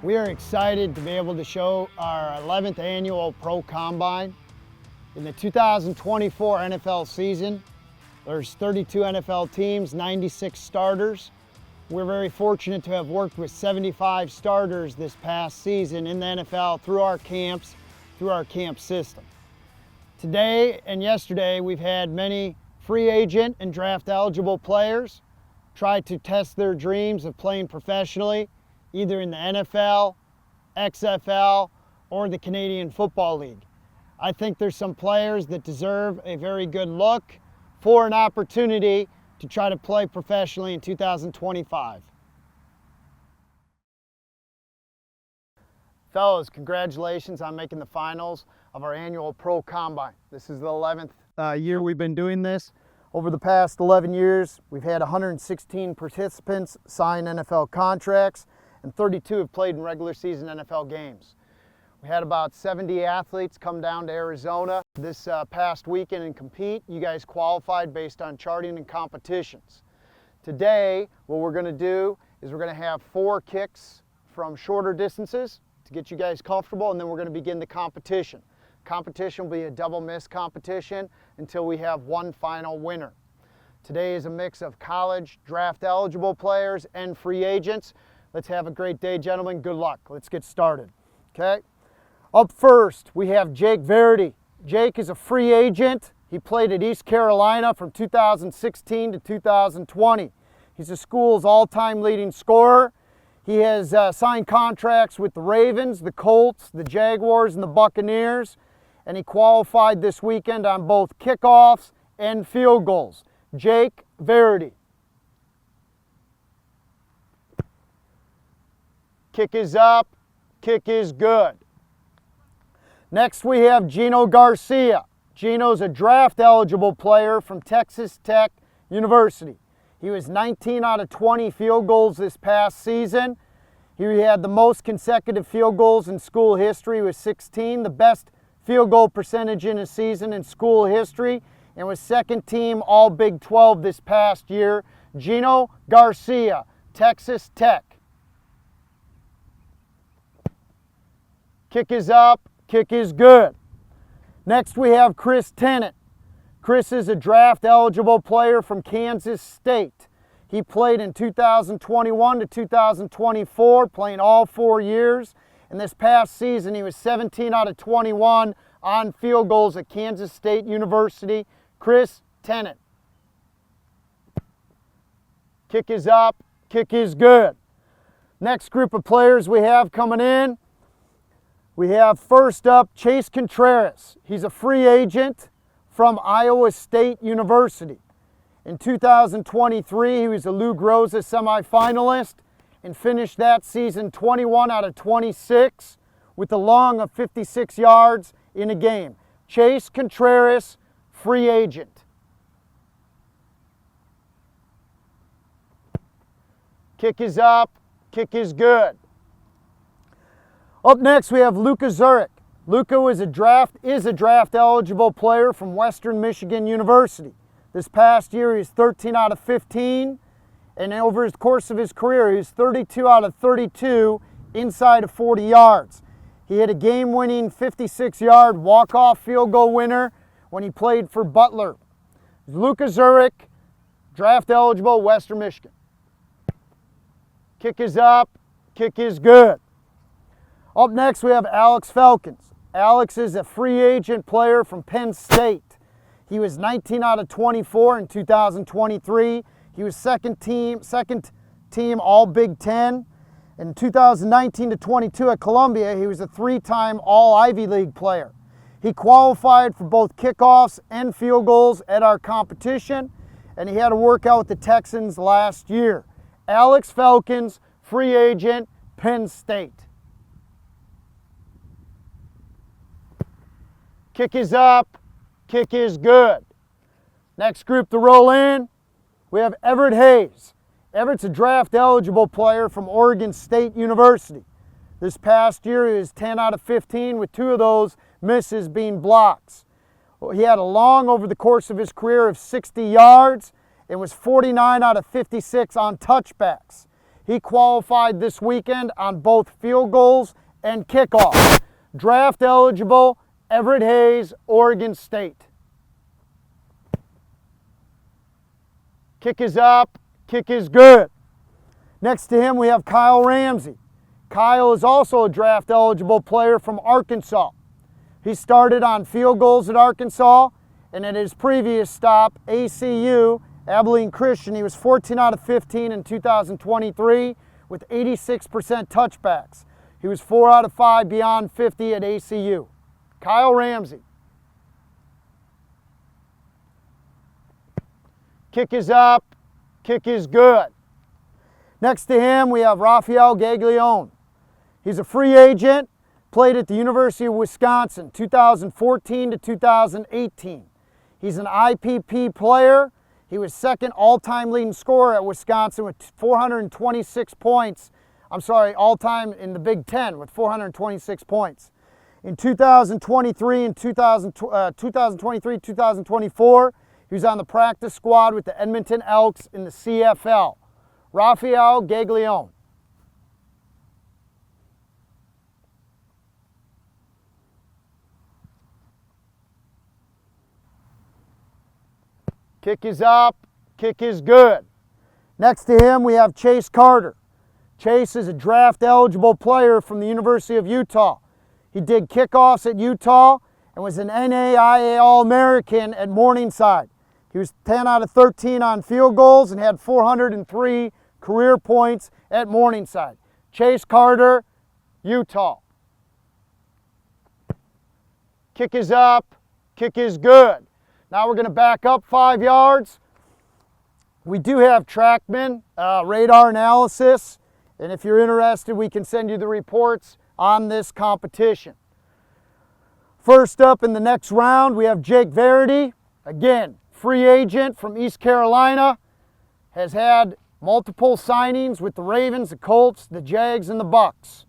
We are excited to be able to show our 11th annual Pro Combine. In the 2024 NFL season, there's 32 NFL teams, 96 starters. We're very fortunate to have worked with 75 starters this past season in the NFL through our camps, through our camp system. Today and yesterday, we've had many free agent and draft eligible players try to test their dreams of playing professionally, either in the NFL, XFL, or the Canadian Football League. I think there's some players that deserve a very good look for an opportunity to try to play professionally in 2025. Fellas, congratulations on making the finals of our annual Pro Combine. This is the 11th year we've been doing this. Over the past 11 years, we've had 116 participants sign NFL contracts, and 32 have played in regular season NFL games. We had about 70 athletes come down to Arizona this past weekend and compete. You guys qualified based on charting and competitions. Today, what we're going to do is we're going to have 4 kicks from shorter distances to get you guys comfortable, and then we're going to begin the competition. Competition will be a double miss competition until we have one final winner. Today is a mix of college draft eligible players and free agents. Let's have a great day, gentlemen. Good luck. Let's get started. Okay. Up first, we have Jake Verity. Jake is a free agent. He played at East Carolina from 2016 to 2020. He's the school's all-time leading scorer. He has signed contracts with the Ravens, the Colts, the Jaguars, and the Buccaneers, and he qualified this weekend on both kickoffs and field goals. Jake Verity. Kick is up, kick is good. Next we have Gino Garcia. Gino's a draft eligible player from Texas Tech University. He was 19 out of 20 field goals this past season. He had the most consecutive field goals in school history with 16, the best field goal percentage in a season in school history, and was second team All Big 12 this past year. Gino Garcia, Texas Tech. Kick is up, kick is good. Next we have Chris Tennant. Chris is a draft eligible player from Kansas State. He played in 2021 to 2024, playing all 4 years. And this past season, he was 17 out of 21 on field goals at Kansas State University. Chris Tennant. Kick is up, kick is good. Next group of players we have coming in, we have first up Chase Contreras. He's a free agent from Iowa State University. In 2023, he was a Lou Groza semifinalist and finished that season 21 out of 26 with a long of 56 yards in a game. Chase Contreras, free agent. Kick is up, kick is good. Up next we have Luka Zurich. Luka is a draft eligible player from Western Michigan University. This past year he was 13 out of 15. And over the course of his career, he was 32 out of 32 inside of 40 yards. He hit a game-winning 56-yard walk-off field goal winner when he played for Butler. Luka Zurich, draft eligible, Western Michigan. Kick is up, kick is good. Up next, we have Alex Falcons. Alex is a free agent player from Penn State. He was 19 out of 24 in 2023. He was second team All Big Ten. In 2019 to 22 at Columbia, he was a 3-time All Ivy League player. He qualified for both kickoffs and field goals at our competition, and he had a workout with the Texans last year. Alex Falcons, free agent, Penn State. Kick is up, kick is good. Next group to roll in, we have Everett Hayes. Everett's a draft eligible player from Oregon State University. This past year he was 10 out of 15 with 2 of those misses being blocks. He had a long over the course of his career of 60 yards and was 49 out of 56 on touchbacks. He qualified this weekend on both field goals and kickoff. Draft eligible, Everett Hayes, Oregon State. Kick is up, kick is good. Next to him we have Kyle Ramsey. Kyle is also a draft eligible player from Arkansas. He started on field goals at Arkansas, and at his previous stop, ACU, Abilene Christian, he was 14 out of 15 in 2023 with 86% touchbacks. He was 4 out of 5 beyond 50 at ACU. Kyle Ramsey. Kick is up, kick is good. Next to him we have Rafael Gaglione. He's a free agent, played at the University of Wisconsin 2014 to 2018. He's an IPP player. He was second all-time leading scorer at Wisconsin with 426 points. All-time in the Big Ten with 426 points. In 2023 and 2024, he was on the practice squad with the Edmonton Elks in the CFL. Rafael Gaglione. Kick is up, kick is good. Next to him we have Chase Carter. Chase is a draft eligible player from the University of Utah. He did kickoffs at Utah and was an NAIA All-American at Morningside. He was 10 out of 13 on field goals and had 403 career points at Morningside. Chase Carter, Utah. Kick is up, kick is good. Now we're going to back up 5 yards. We do have TrackMan radar analysis, and if you're interested, we can send you the reports on this competition. First up in the next round, we have Jake Verity. Again, free agent from East Carolina, has had multiple signings with the Ravens, the Colts, the Jags, and the Bucks.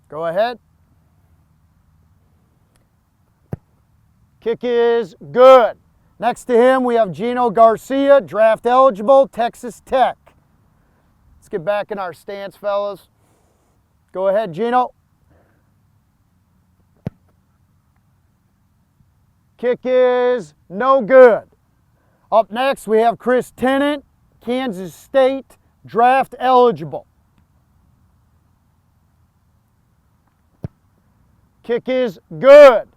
Go ahead. Kick is good. Next to him, we have Gino Garcia, draft eligible, Texas Tech. Let's get back in our stance, fellas. Go ahead, Gino. Kick is no good. Up next, we have Chris Tennant, Kansas State, draft eligible. Kick is good.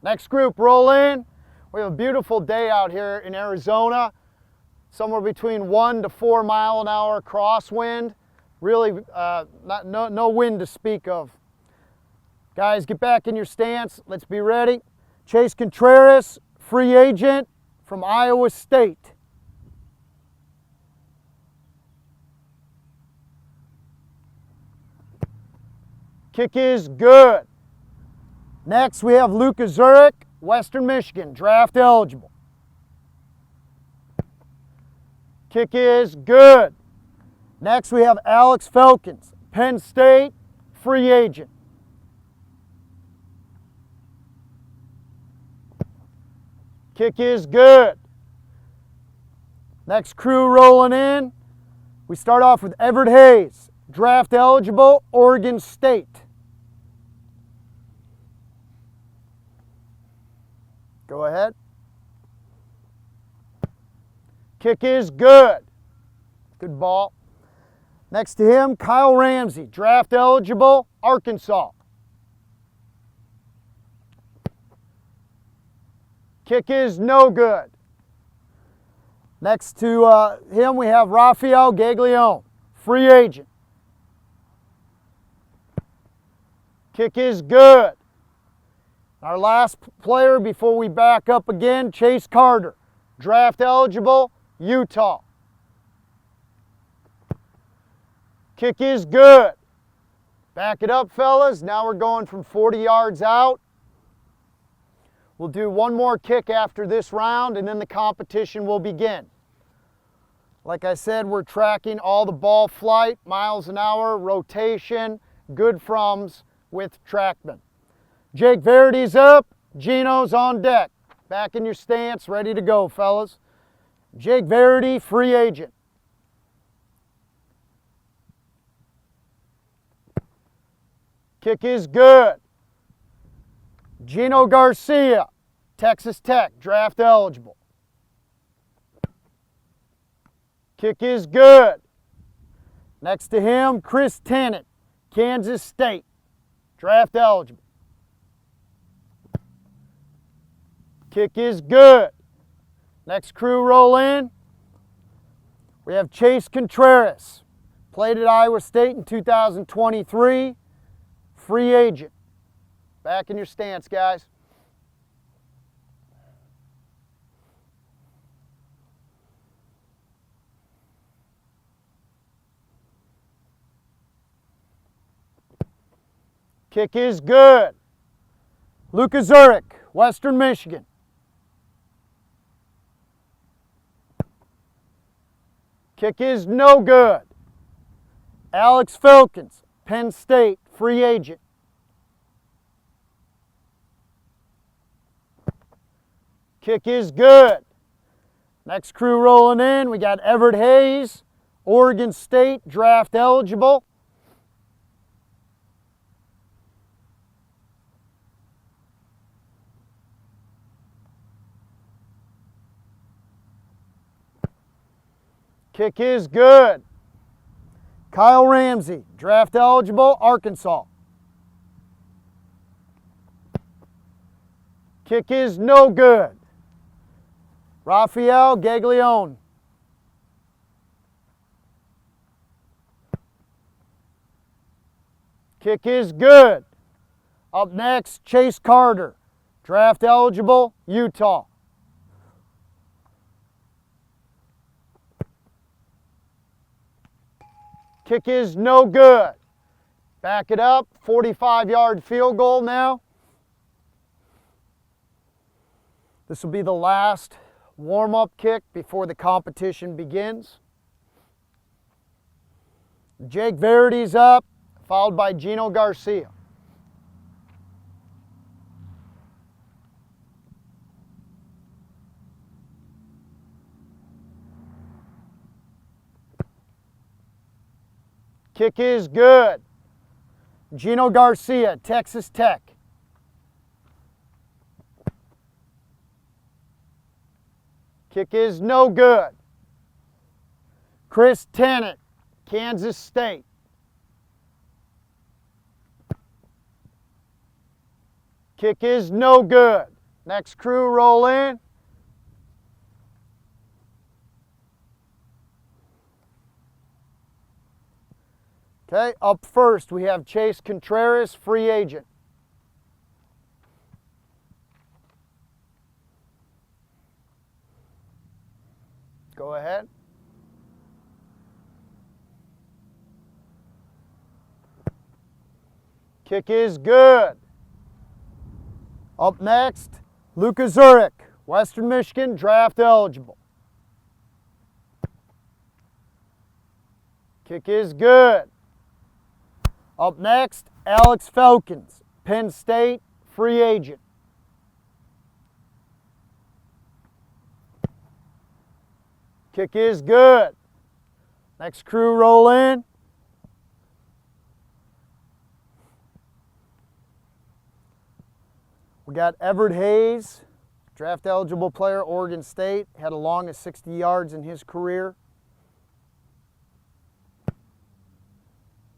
Next group, roll in. We have a beautiful day out here in Arizona. Somewhere between 1 to 4 mile an hour crosswind. Really, no wind to speak of. Guys, get back in your stance. Let's be ready. Chase Contreras, free agent from Iowa State. Kick is good. Next, we have Luka Zurich, Western Michigan, draft eligible. Kick is good. Next, we have Alex Felkins, Penn State, free agent. Kick is good. Next crew rolling in. We start off with Everett Hayes, draft eligible, Oregon State. Go ahead. Kick is good. Good ball. Next to him, Kyle Ramsey, draft eligible, Arkansas. Kick is no good. Next to him, we have Rafael Gaglione, free agent. Kick is good. Our last player before we back up again, Chase Carter, draft eligible, Utah. Kick is good. Back it up, fellas. Now we're going from 40 yards out. We'll do one more kick after this round, and then the competition will begin. Like I said, we're tracking all the ball flight, miles an hour, rotation, good froms with TrackMan. Jake Verity's up, Gino's on deck. Back in your stance, ready to go, fellas. Jake Verity, free agent. Kick is good. Gino Garcia, Texas Tech, draft eligible. Kick is good. Next to him, Chris Tennant, Kansas State, draft eligible. Kick is good. Next crew roll in. We have Chase Contreras, played at Iowa State in 2023, free agent. Back in your stance, guys. Kick is good. Luka Zurich, Western Michigan. Kick is no good. Alex Filkins, Penn State, free agent. Kick is good. Next crew rolling in, we got Everett Hayes, Oregon State, draft eligible. Kick is good. Kyle Ramsey, draft eligible, Arkansas. Kick is no good. Rafael Gaglione. Kick is good. Up next, Chase Carter, draft eligible, Utah. Kick is no good. Back it up, 45-yard field goal now. This will be the last warm-up kick before the competition begins. Jake Verity's up, followed by Gino Garcia. Kick is good. Gino Garcia, Texas Tech. Kick is no good. Chris Tennant, Kansas State. Kick is no good. Next crew roll in. Okay, up first we have Chase Contreras, free agent. Go ahead. Kick is good. Up next, Luka Zurich, Western Michigan, draft eligible. Kick is good. Up next, Alex Filkins, Penn State, free agent. Kick is good. Next crew roll in. We got Everett Hayes, draft eligible player, Oregon State, had a long as 60 yards in his career.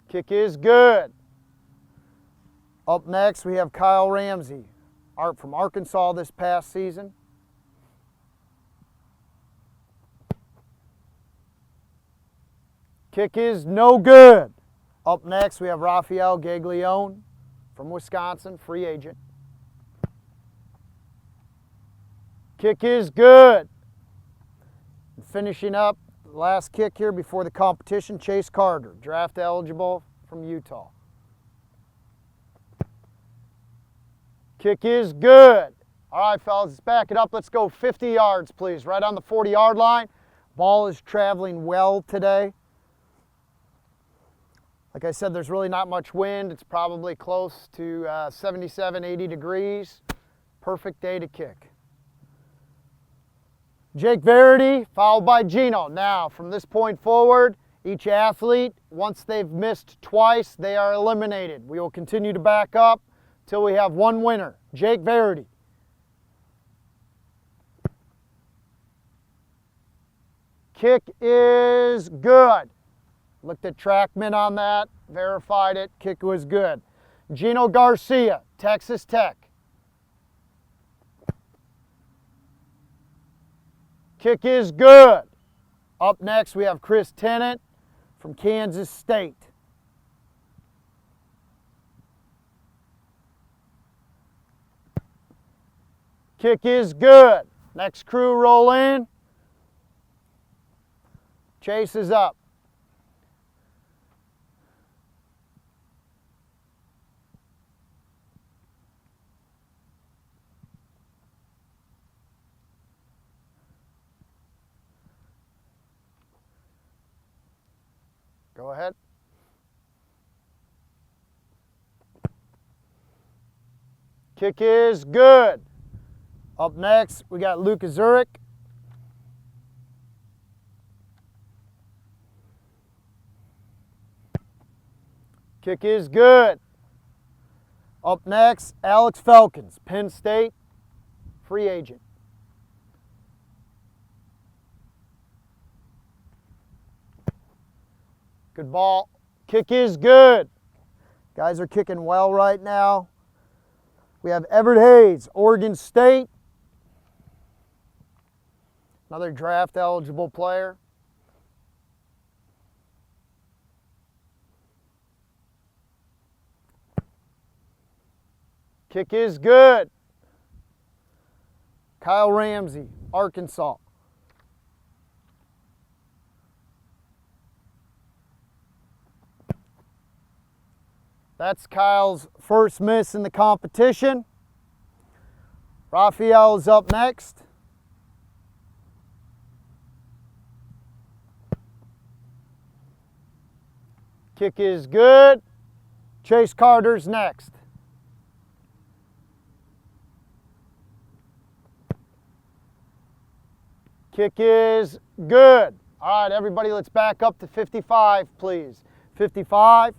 Kick is good. Up next, we have Kyle Ramsey, from Arkansas this past season. Kick is no good. Up next, we have Rafael Gaglione from Wisconsin, free agent. Kick is good. And finishing up, the last kick here before the competition, Chase Carter, draft eligible from Utah. Kick is good. All right, fellas, let's back it up. Let's go 50 yards, please, right on the 40-yard line. Ball is traveling well today. Like I said, there's really not much wind. It's probably close to 77, 80 degrees. Perfect day to kick. Jake Verity, followed by Gino. Now, from this point forward, each athlete, once they've missed twice, they are eliminated. We will continue to back up till we have one winner. Jake Verity. Kick is good. Looked at TrackMan on that, verified it, kick was good. Gino Garcia, Texas Tech. Kick is good. Up next we have Chris Tennant from Kansas State. Kick is good. Next crew roll in. Chase is up. Go ahead. Kick is good. Up next, we got Lucas Zurich. Kick is good. Up next, Alex Falcons, Penn State, free agent. Good ball. Kick is good. Guys are kicking well right now. We have Everett Hayes, Oregon State. Another draft eligible player. Kick is good. Kyle Ramsey, Arkansas. That's Kyle's first miss in the competition. Raphael is up next. Kick is good. Chase Carter's next. Kick is good. All right, everybody, let's back up to 55, please. 55.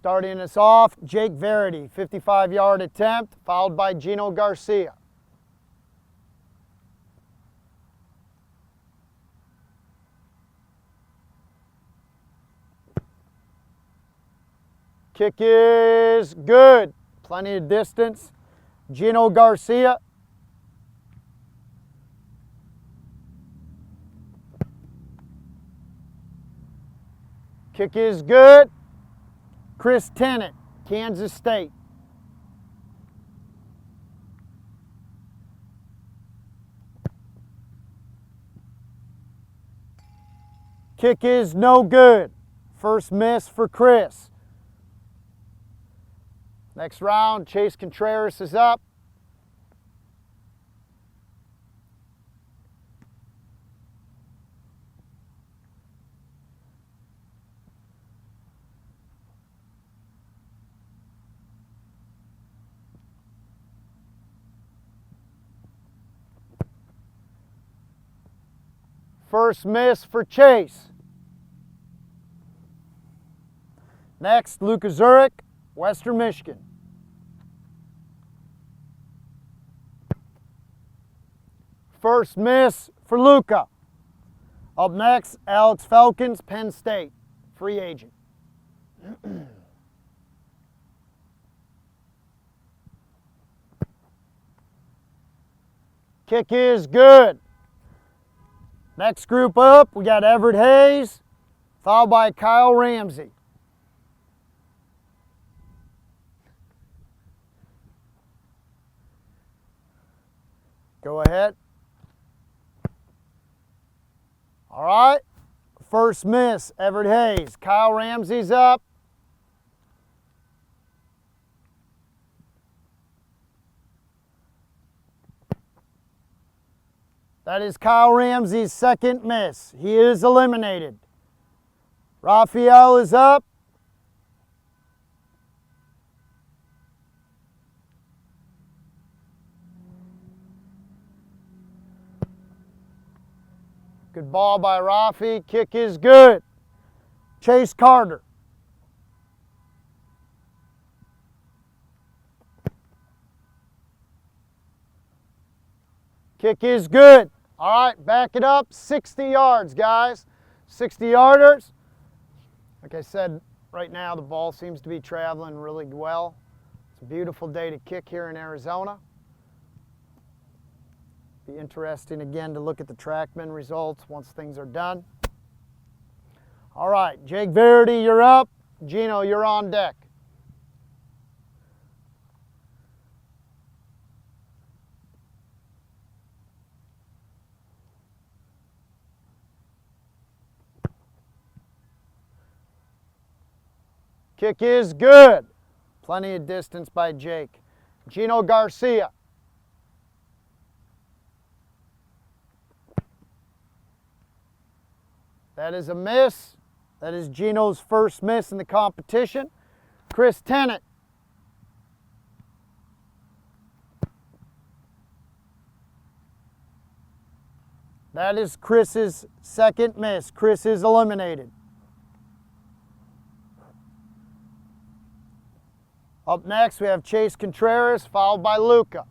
Starting us off, Jake Verity, 55-yard attempt, followed by Gino Garcia. Kick is good. Plenty of distance. Gino Garcia. Kick is good. Chris Tennant, Kansas State. Kick is no good. First miss for Chris. Next round, Chase Contreras is up. First miss for Chase. Next, Lucas Zurich, Western Michigan. First miss for Luca. Up next, Alex Falcons, Penn State, free agent. Kick is good. Next group up, we got Everett Hayes, followed by Kyle Ramsey. Go ahead. All right, first miss, Everett Hayes. Kyle Ramsey's up. That is Kyle Ramsey's second miss. He is eliminated. Raphael is up. Good ball by Rafi. Kick is good. Chase Carter. Kick is good. All right, back it up. 60 yards, guys. 60-yarders. Like I said, right now the ball seems to be traveling really well. It's a beautiful day to kick here in Arizona. Be interesting again to look at the TrackMan results once things are done. All right, Jake Verity, you're up. Gino, you're on deck. Kick is good. Plenty of distance by Jake. Gino Garcia. That is a miss. That is Gino's first miss in the competition. Chris Tennant. That is Chris's second miss. Chris is eliminated. Up next, we have Chase Contreras, followed by Luca.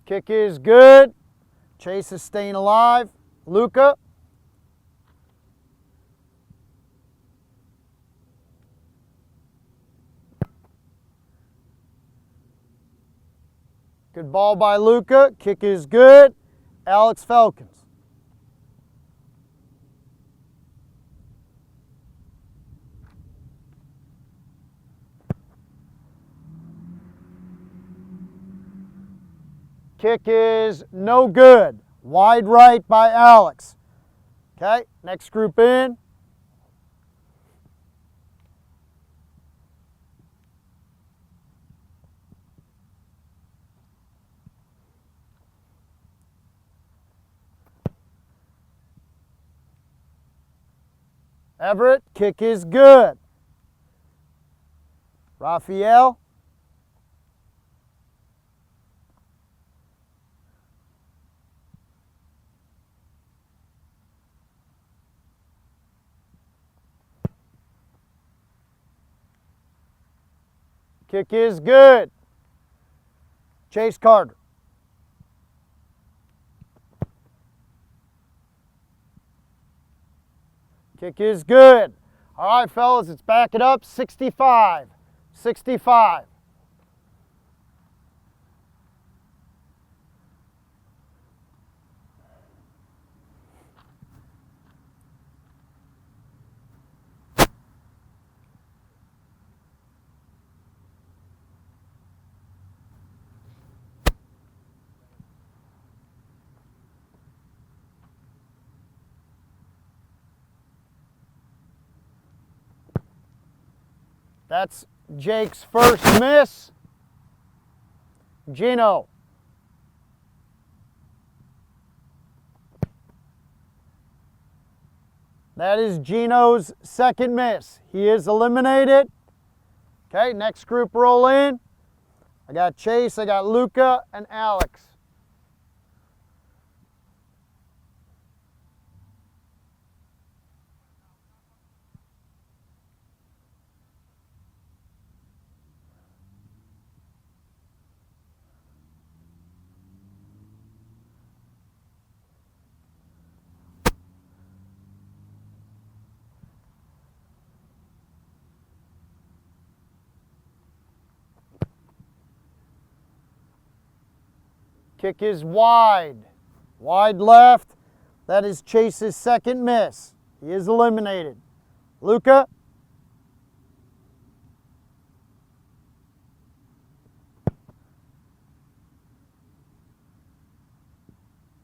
Kick is good. Chase is staying alive. Luca. Good ball by Luca. Kick is good. Alex Falcons. Kick is no good. Wide right by Alex. Okay, next group in. Everett, kick is good. Raphael. Kick is good. Chase Carter. Kick is good. All right, fellas, let's back it up. 65. 65. That's Jake's first miss. Gino. That is Gino's second miss. He is eliminated. Okay, next group roll in. I got Chase, I got Luca, and Alex. Kick is wide. Wide left. That is Chase's second miss. He is eliminated. Luca.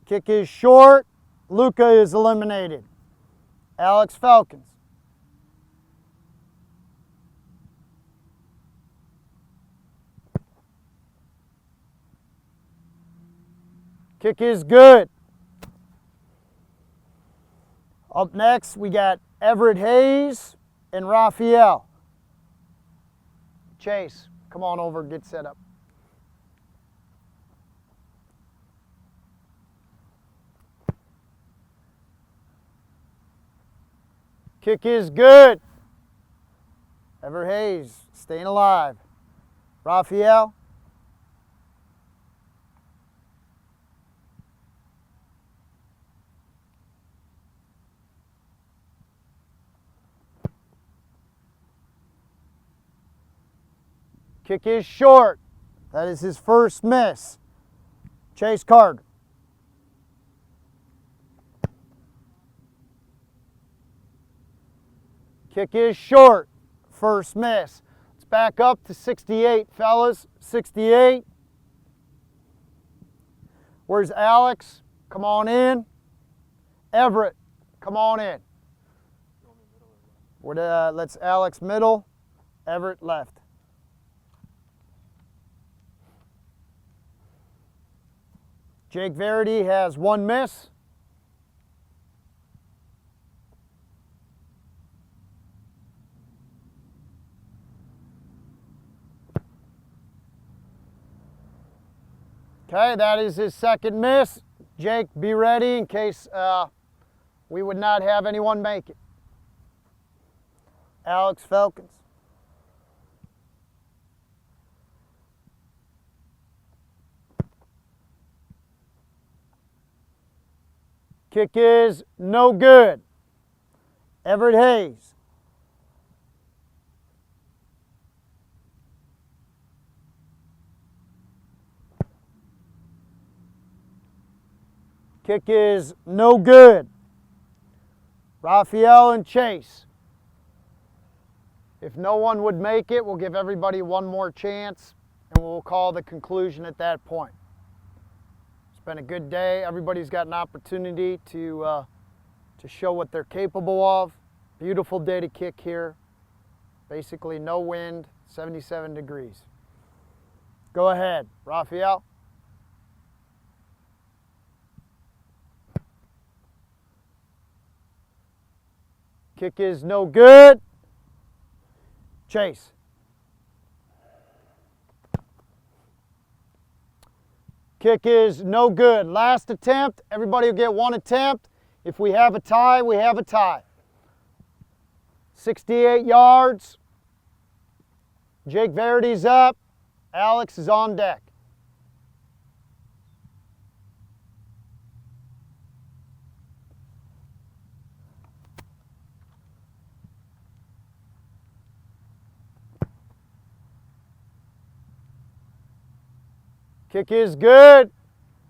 Kick is short. Luca is eliminated. Alex Falcons. Kick is good. Up next, we got Everett Hayes and Raphael. Chase, come on over, get set up. Kick is good. Everett Hayes staying alive. Raphael. Kick is short. That is his first miss. Chase Carter. Kick is short. First miss. Let's back up to 68, fellas. 68. Where's Alex? Come on in. Everett, come on in. Let's Alex middle. Everett left. Jake Verity has one miss. Okay, that is his second miss. Jake, be ready in case we would not have anyone make it. Alex Falcons. Kick is no good. Everett Hayes. Kick is no good. Raphael and Chase. If no one would make it, we'll give everybody one more chance and we'll call the conclusion at that point. It's been a good day. Everybody's got an opportunity to show what they're capable of. Beautiful day to kick here. Basically no wind, 77 degrees. Go ahead, Raphael. Kick is no good. Chase. Kick is no good. Last attempt. Everybody will get one attempt. If we have a tie, we have a tie. 68 yards. Jake Verity's up. Alex is on deck. Kick is good.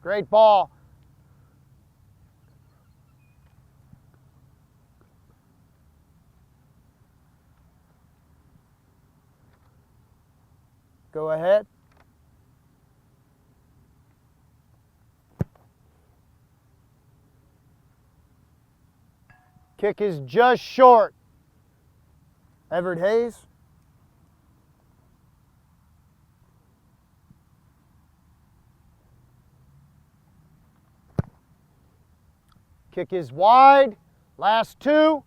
Great ball. Go ahead. Kick is just short. Everett Hayes. Kick is wide. Last two.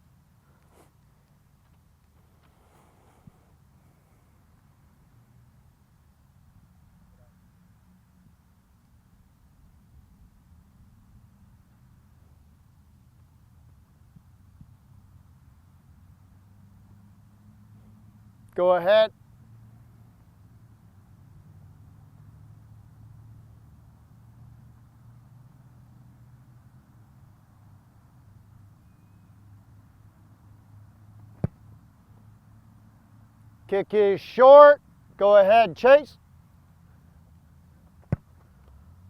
Go ahead. Kick is short. Go ahead, Chase.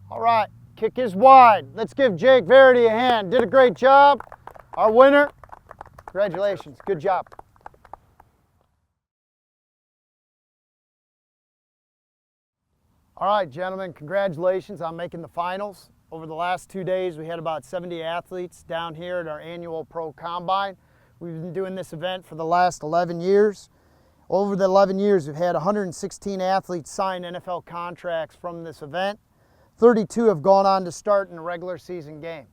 All right, kick is wide. Let's give Jake Verity a hand. Did a great job. Our winner. Congratulations. Good job. All right, gentlemen, congratulations on making the finals. Over the last 2 days, we had about 70 athletes down here at our annual Pro Combine. We've been doing this event for the last 11 years. Over the 11 years, we've had 116 athletes sign NFL contracts from this event. 32 have gone on to start in a regular season game.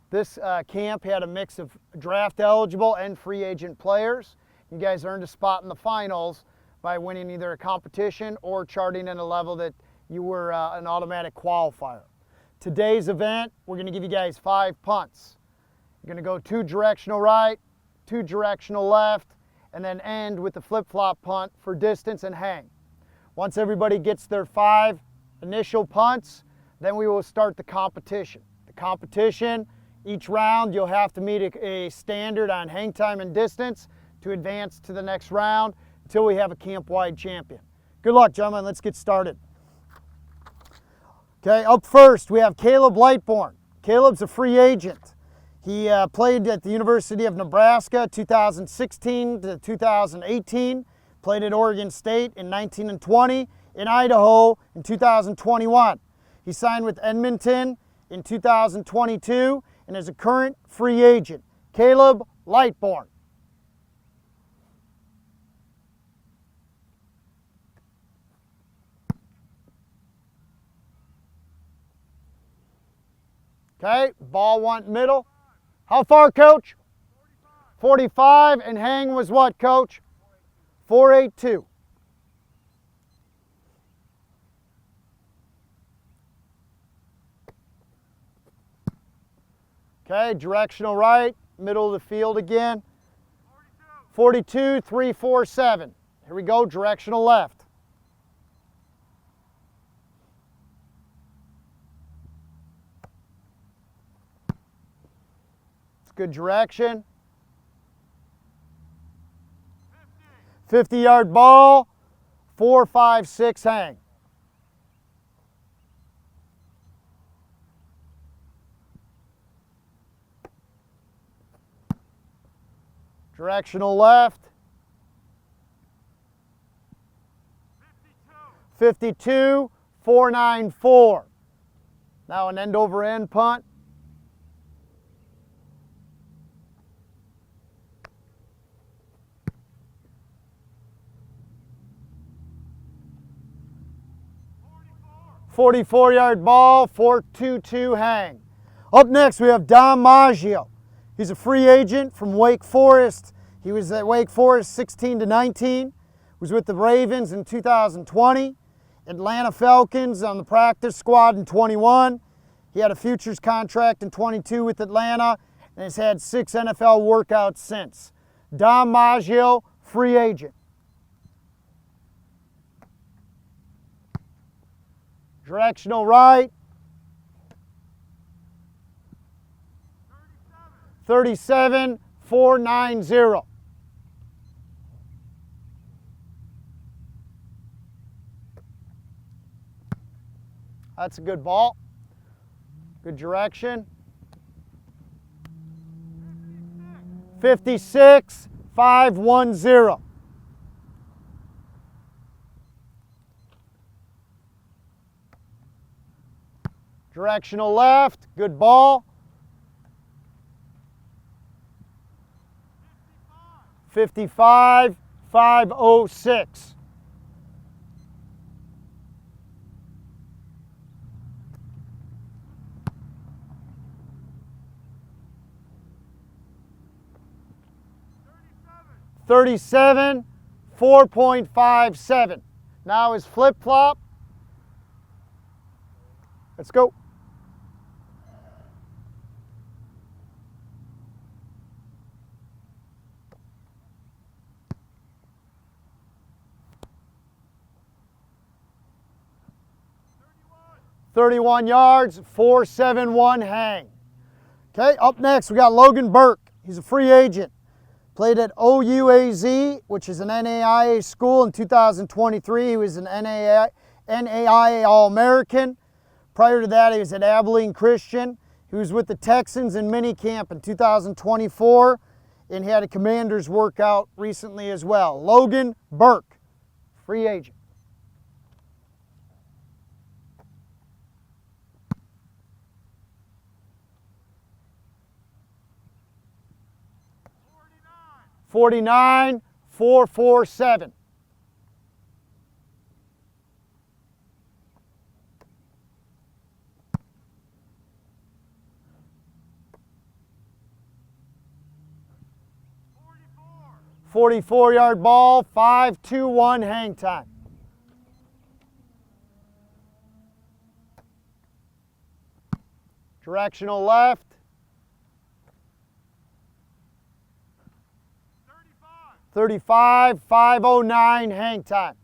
This camp had a mix of draft eligible and free agent players. You guys earned a spot in the finals by winning either a competition or charting in a level that you were an automatic qualifier. Today's event, we're going to give you guys 5 punts. You're going to go 2 directional right, 2 directional left, and then end with the flip-flop punt for distance and hang. Once everybody gets their 5 initial punts, then we will start the competition. The competition, each round you'll have to meet a standard on hang time and distance to advance to the next round until we have a camp-wide champion. Good luck, gentlemen. Let's get started. Okay, up first we have Caleb Lightbourne. Caleb's a free agent. He played at the University of Nebraska 2016 to 2018, played at Oregon State in 19 and 20, in Idaho in 2021. He signed with Edmonton in 2022 and is a current free agent. Caleb Lightbourne. Okay, ball went middle. How far, Coach? 45, and hang was what, Coach? 482. Okay, directional right, middle of the field again. 42, 347. Here we go, directional left. Good direction. 50-yard ball, 4-5-6 hang. Directional left. 52, 4-9-4. Now an end over end punt. .44-yard ball, 4-2-2 hang. Up next we have Dom Maggio. He's a free agent from Wake Forest. He was at Wake Forest 16 to 19. Was with the Ravens in 2020. Atlanta Falcons on the practice squad in 21. He had a futures contract in 22 with Atlanta and has had 6 NFL workouts since. Dom Maggio, free agent. Directional right. 37, 4-9-0. That's a good ball. Good direction. 56, 5-1-0. Directional left, good ball. 55, 5-0-6. .37, 4.57. Now his flip-flop. Let's go. .31 yards, 4.71 hang. Okay, up next we got Logan Burke. He's a free agent. Played at OUAZ, which is an NAIA school in 2023. He was an NAIA All-American. Prior to that, he was at Abilene Christian. He was with the Texans in minicamp in 2024 and he had a Commanders workout recently as well. Logan Burke, free agent. 49, 447. .44-yard ball, 5-2-1 hang time. Directional left. 35, 5:09 hang time.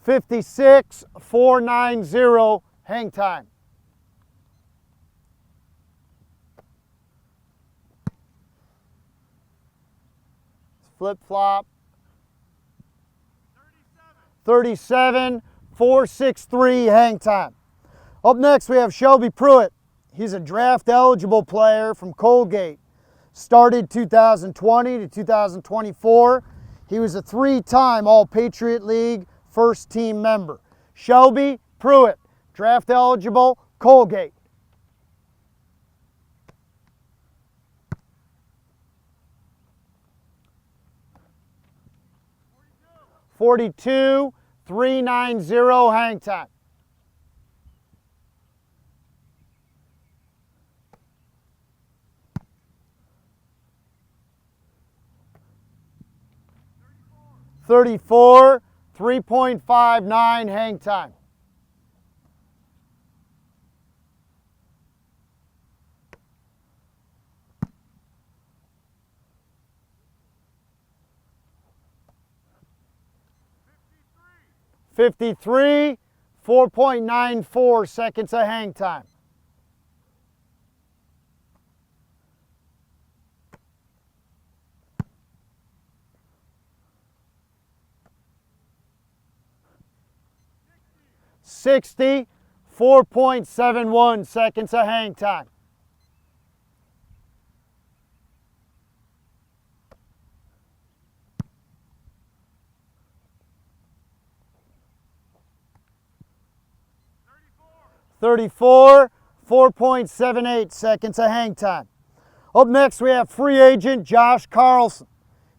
.56, 4:90 hang time. Flip-flop. 37, 4:63 hang time. Up next we have Shelby Pruitt. He's a draft eligible player from Kohl. Started 2020 to 2024. He was a 3-time All-Patriot League first team member. Shelby Pruitt, draft eligible, Kohl. 42, 3:90 hang time. .34, 3.59 hang time. .53, 4.94 seconds of hang time. .60, 4.71 seconds of hang time. .34, 4.78 seconds of hang time. Up next we have free agent Josh Carlson.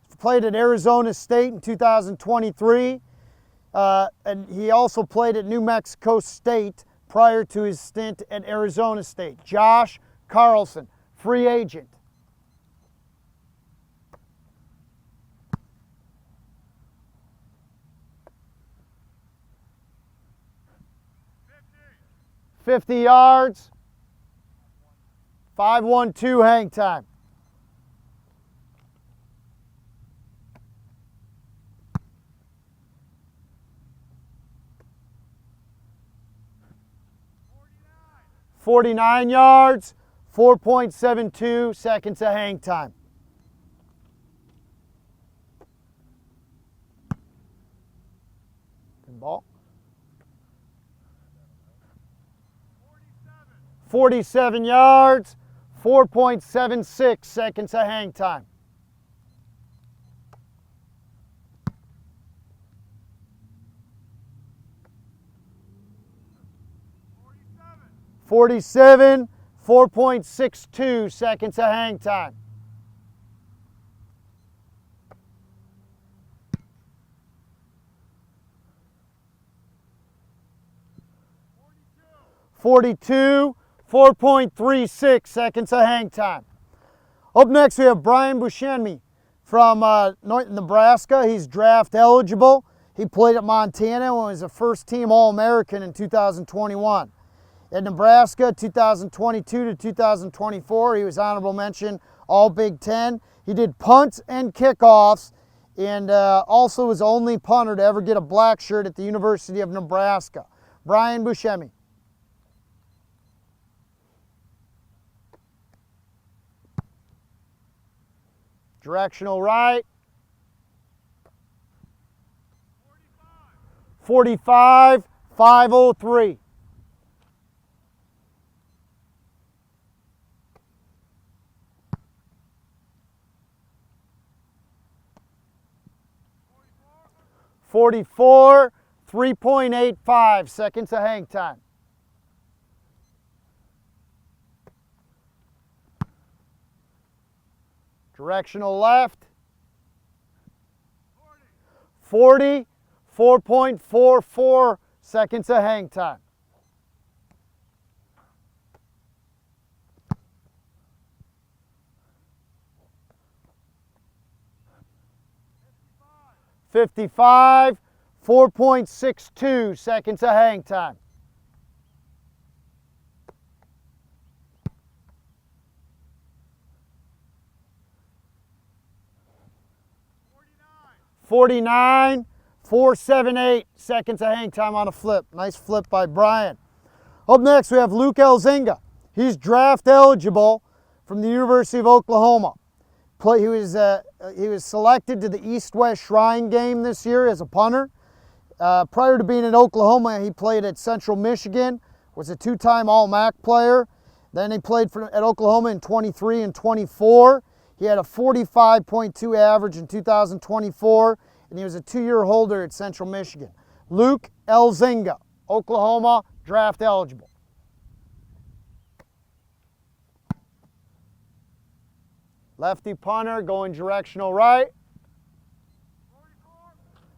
He played at Arizona State in 2023, and he also played at New Mexico State prior to his stint at Arizona State. Josh Carlson, free agent. .50 yards, 5:12 hang time. .49 yards, 4.72 seconds of hang time. Good ball. 47 yards, 4.76 seconds of hang time. 47, 4.62 seconds of hang time. .42, 4.36 seconds of hang time. Up next we have Brian Buscemi from North Nebraska. He's draft eligible. He played at Montana and was a first team All-American in 2021. At Nebraska, 2022 to 2024, he was honorable mention All Big Ten. He did punts and kickoffs, and also was the only punter to ever get a black shirt at the University of Nebraska. Brian Buscemi. Directional right. 45, 5:03. 44, 3.85 seconds of hang time. Directional left. 40, 4.44 seconds of hang time. $55, 4.62 seconds of hang time. $49, 4.78 seconds of hang time on a flip. Nice flip by Brian. Up next we have Luke Elzinga. He's draft eligible from the University of Oklahoma. He was selected to the East-West Shrine game this year as a punter. Prior to being in Oklahoma, he played at Central Michigan, was a two-time All-MAC player. Then he played at Oklahoma in 23 and 24. He had a 45.2 average in 2024, and he was a two-year holder at Central Michigan. Luke Elzinga, Oklahoma, draft eligible. Lefty punter going directional right.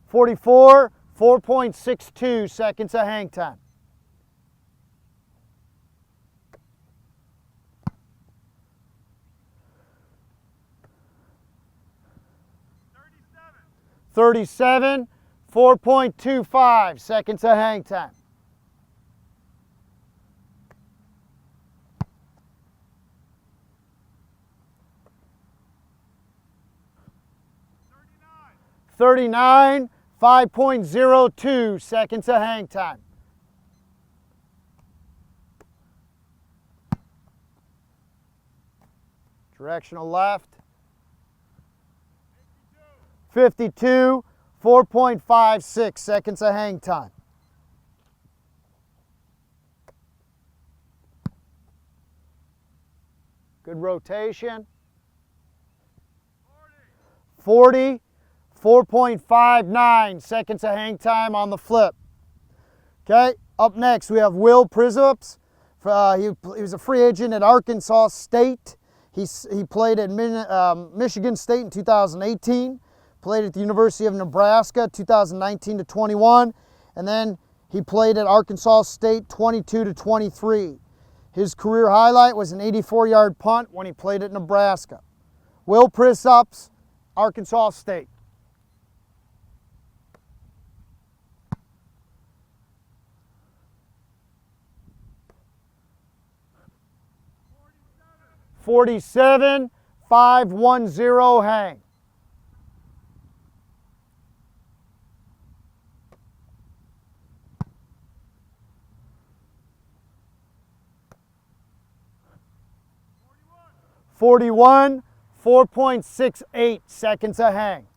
44, 4.62 seconds of hang time. $37, 4.25 seconds of hang time. $39, 5.02 seconds of hang time. Directional left. 52, 4.56 seconds of hang time. Good rotation. 40, 4.59 seconds of hang time on the flip. Okay, up next we have Will Prizups. He was a free agent at Arkansas State. He played at Michigan State in 2018. Played at the University of Nebraska 2019 to 21, and then he played at Arkansas State 22 to 23. His career highlight was an 84-yard punt when he played at Nebraska. Will Prizups, Arkansas State. $47, 5.10 hang. $41, 4.68 seconds of hang.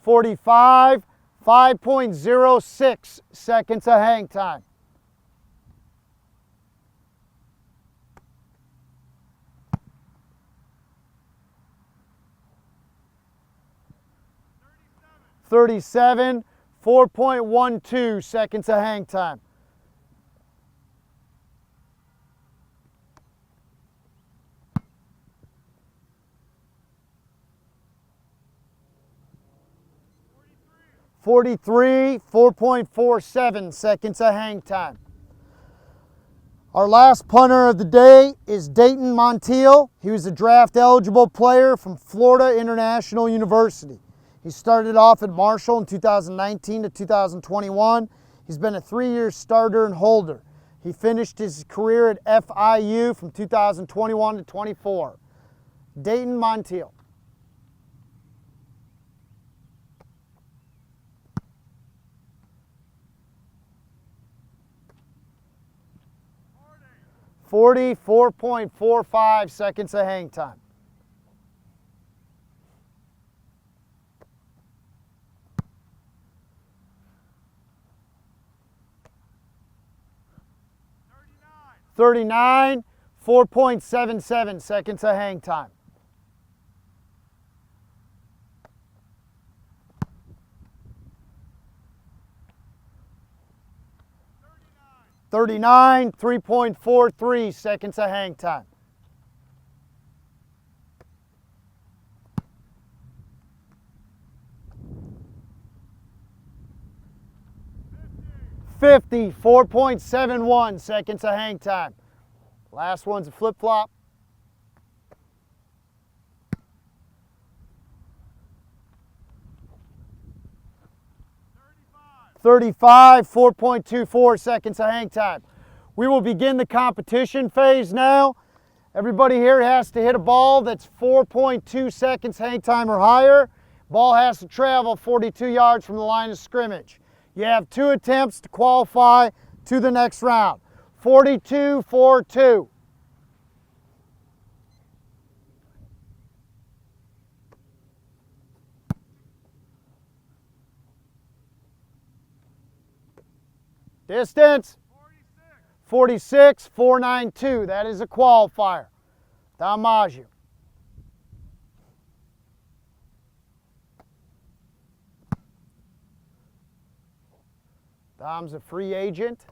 $45, 5.06 seconds of hang time. $37, 4.12 seconds of hang time. $43, 4.47 seconds of hang time. Our last punter of the day is Dayton Montiel. He was a draft eligible player from Florida International University. He started off at Marshall in 2019 to 2021. He's been a 3-year starter and holder. He finished his career at FIU from 2021 to 24. Dayton Montiel. $44.45 seconds of hang time. 39, 4.77 seconds of hang time. 39, 3.43 seconds of hang time. 50, 4.71 seconds of hang time. Last one's a flip-flop. 35, 4.24 seconds of hang time. We will begin the competition phase now. Everybody here has to hit a ball that's 4.2 seconds hang time or higher. Ball has to travel 42 yards from the line of scrimmage. You have 2 attempts to qualify to the next round. 42-4-2. Distance? 46, 492. That is a qualifier. Damage. Dom's a free agent.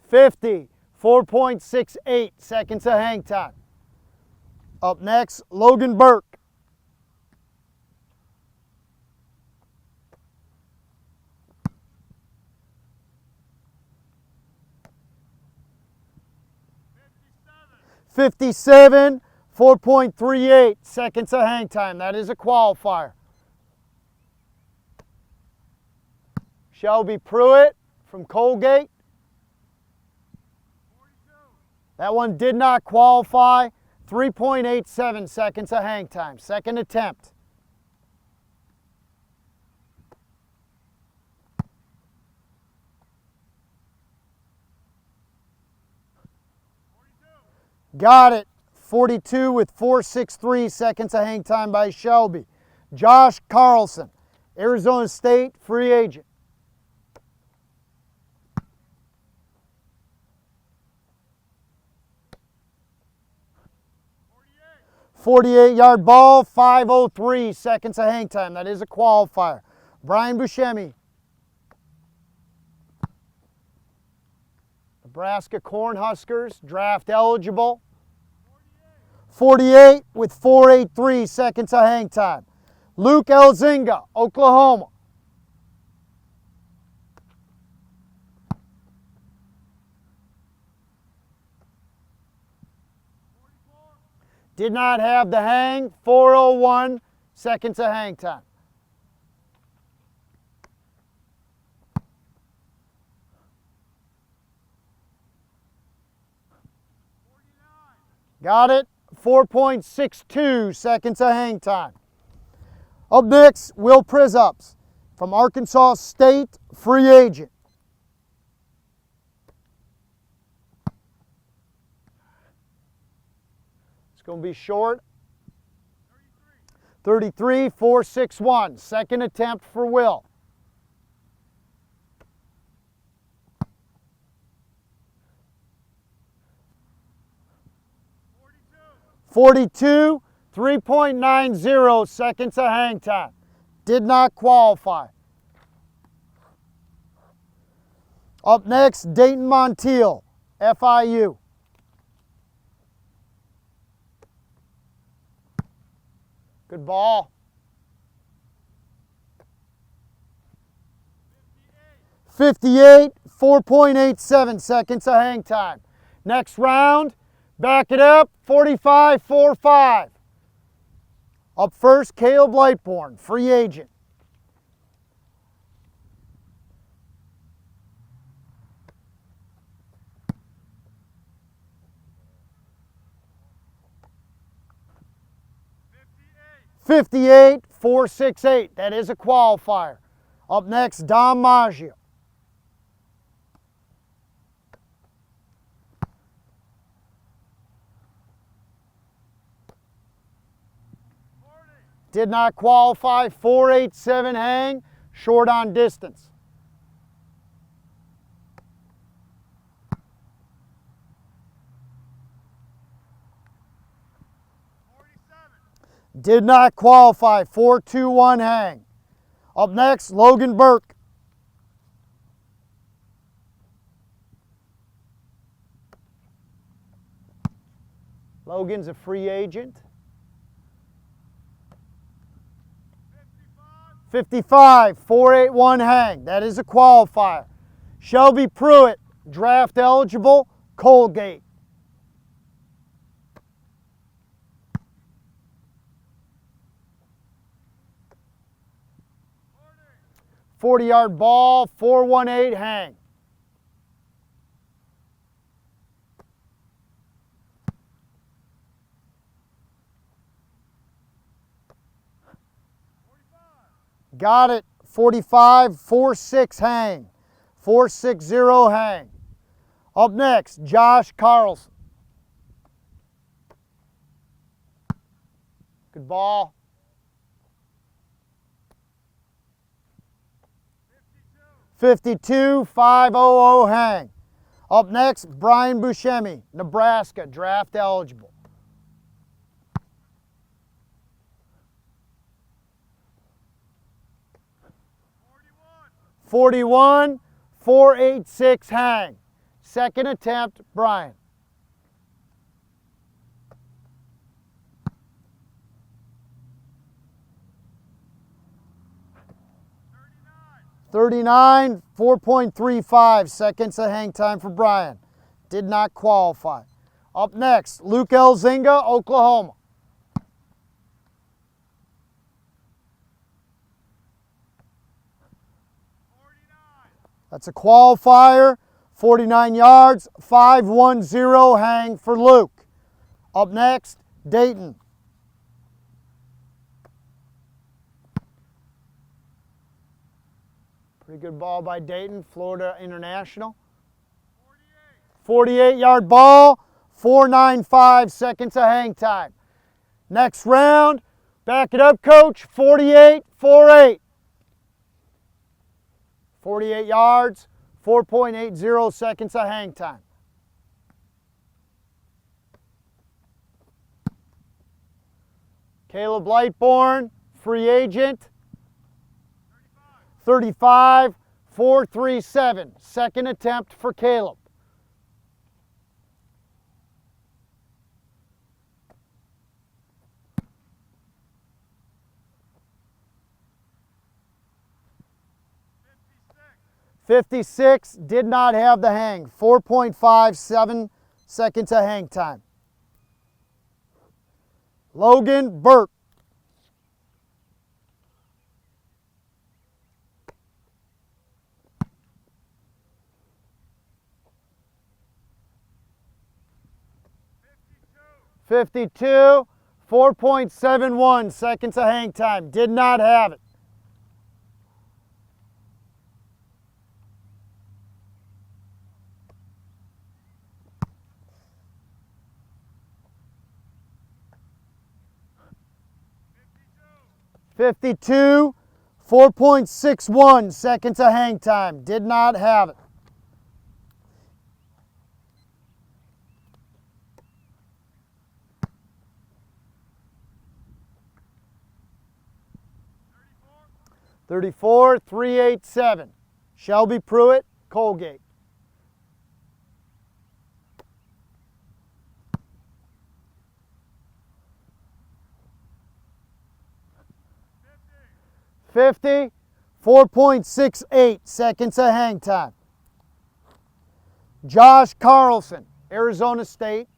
50, 4.68 seconds of hang time. Up next, Logan Burke. 57, 4.38 seconds of hang time. That is a qualifier. Shelby Pruitt from Colgate. 42. That one did not qualify. 3.87 seconds of hang time. Second attempt. 42. Got it. 42 with 4.63 seconds of hang time by Shelby. Josh Carlson, Arizona State, free agent. 48-yard ball, 5.03 seconds of hang time. That is a qualifier. Brian Buscemi. Nebraska Cornhuskers, draft eligible. 48 with 4.83 seconds of hang time. Luke Elzinga, Oklahoma. Did not have the hang, 4.01 seconds of hang time. Got it, 4.62 seconds of hang time. Up next, Will Prizups from Arkansas State, free agent. It's going to be short. 33, 4.61. Second attempt for Will. 42, 3.90 seconds of hang time. Did not qualify. Up next, Dayton Montiel, FIU. Good ball. 58, 4.87 seconds of hang time. Next round, back it up, 45, 4.5. Up first, Caleb Lightbourne, free agent. $58, 4.68. That is a qualifier. Up next, Dom Maggio. Did not qualify, 4.87 hang, short on distance. Did not qualify. 4-2-1 hang. Up next, Logan Burke. Logan's a free agent. 55, 4-8-1 hang. That is a qualifier. Shelby Pruitt, draft eligible, Colgate. 40-yard ball, 4-1-8 hang. Got it. 45, 4-6 hang. 4-6-0 hang. Up next, Josh Carlson. Good ball. 52, 5-0-0 hang. Up next, Brian Buscemi, Nebraska, draft eligible. 41, 4-8-6 hang. Second attempt, Brian. 39, 4.35 seconds of hang time for Brian. Did not qualify. Up next, Luke Elzinga, Oklahoma. That's a qualifier, 49 yards, 5-1-0 hang for Luke. Up next, Dayton. Pretty good ball by Dayton, Florida International. 48-yard ball, 4.95 seconds of hang time. Next round, back it up, coach, 48, 4-8. 48 yards, 4.80 seconds of hang time. Caleb Lightbourne, free agent. 35, 4.37. Second attempt for Caleb. .56, did not have the hang. 4.57 seconds of hang time. Logan Burke. .52, 4.71 seconds of hang time. Did not have it. .52, 4.61 seconds of hang time. Did not have it. .34, 3.87. Shelby Pruitt, Colgate. .50, 4.68 seconds of hang time. Josh Carlson, Arizona State.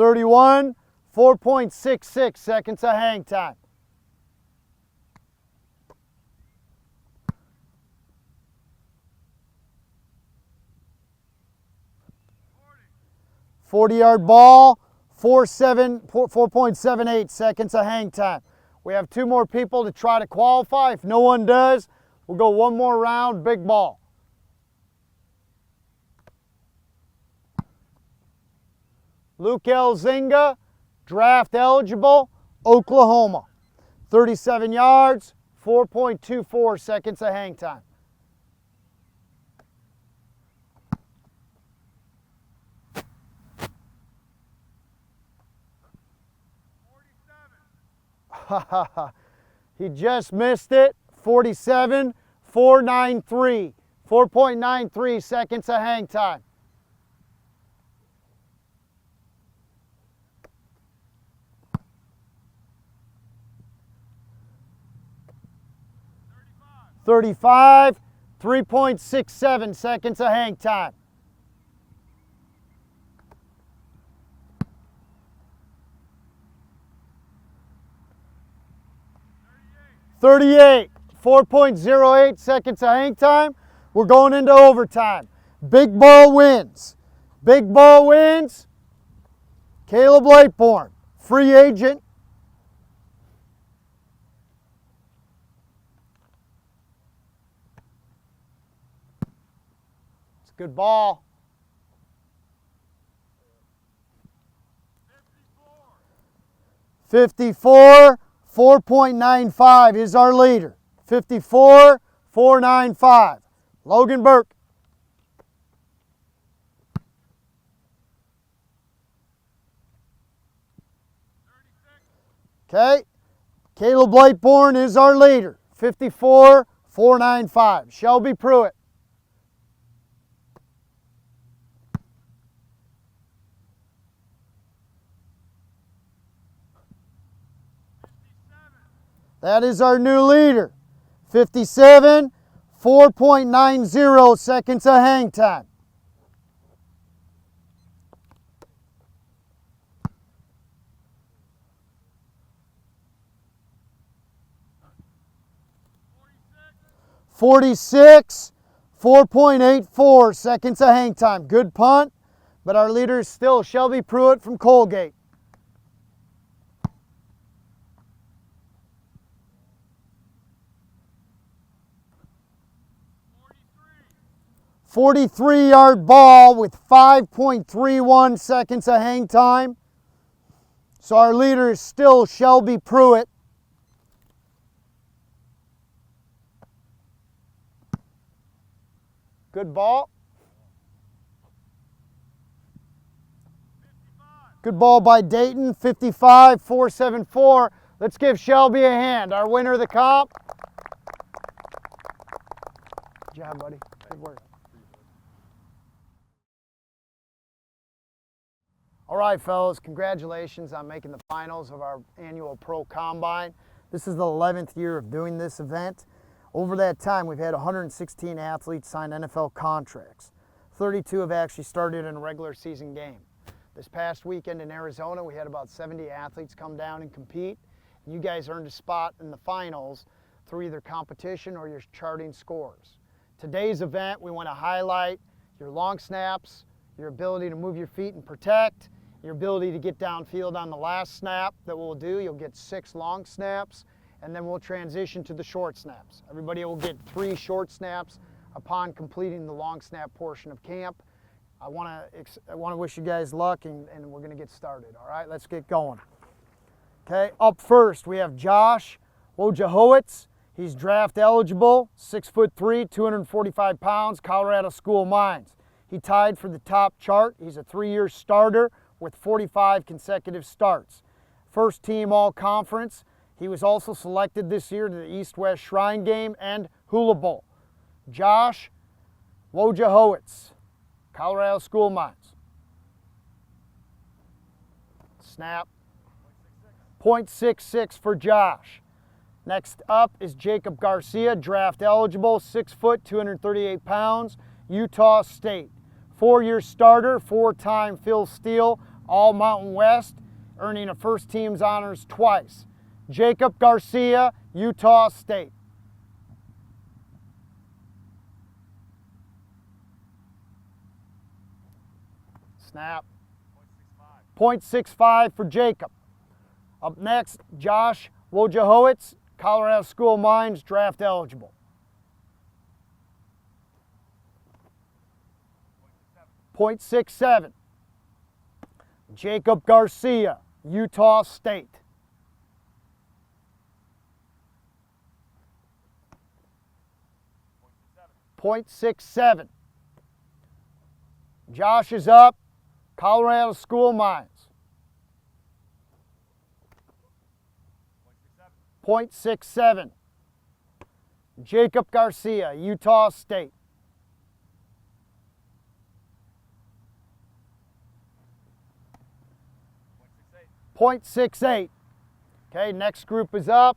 31, 4.66 seconds of hang time. .40-yard ball, 4.78 seconds of hang time. We have two more people to try to qualify. If no one does, we'll go one more round, big ball. Luke Elzinga, draft eligible, Oklahoma. 37 yards, 4.24 seconds of hang time. He just missed it. 47.493. 4.93 seconds of hang time. $35, 3.67 seconds of hang time. $38, 4.08 seconds of hang time. We're going into overtime. Big ball wins. Big ball wins. Caleb Lateborn, free agent. It's a good ball. 54, 4.95 is our leader. 54, 495. Logan Burke. Okay. Caleb Lateborn is our leader. 54, 495. Shelby Pruitt. That is our new leader. 57, 4.90 seconds of hang time. $46, 4.84 seconds of hang time. Good punt, but our leader is still Shelby Pruitt from Colgate. 43-yard ball with 5.31 seconds of hang time. So our leader is still Shelby Pruitt. Good ball. Good ball by Dayton, 55, 474. Let's give Shelby a hand, our winner of the comp. Good job, buddy. Good work. All right, fellas, congratulations on making the finals of our annual Pro Combine. This is the 11th year of doing this event. Over that time, we've had 116 athletes sign NFL contracts. 32 have actually started in a regular season game. This past weekend in Arizona, we had about 70 athletes come down and compete. And you guys earned a spot in the finals through either competition or your charting scores. Today's event, we want to highlight your long snaps, your ability to move your feet and protect, your ability to get downfield on the last snap that we'll do. You'll get 6 long snaps, and then we'll transition to the short snaps. Everybody will get 3 short snaps upon completing the long snap portion of camp. I want to wish you guys luck, and we're going to get started. All right, let's get going. Okay, up first we have Josh Wojciechowicz. He's draft eligible, 6'3", 245 pounds, Colorado School of Mines. He tied for the top chart. He's a 3-year starter with 45 consecutive starts. First team all-conference. He was also selected this year to the East-West Shrine Game and Hula Bowl. Josh Wojciechowicz, Colorado School of Mines. Snap. 0.66 for Josh. Next up is Jacob Garcia, draft eligible, 6 foot, 238 pounds, Utah State. 4-year starter, 4-time Phil Steele, All Mountain West, earning a first team's honors twice. Jacob Garcia, Utah State. Snap. 0.65 for Jacob. Up next, Josh Wojciechowicz, Colorado School of Mines, draft eligible. 0.67. Jacob Garcia, Utah State. 0.67. Josh is up, Colorado School of Mines. .67. Jacob Garcia, Utah State. .68. Okay, next group is up.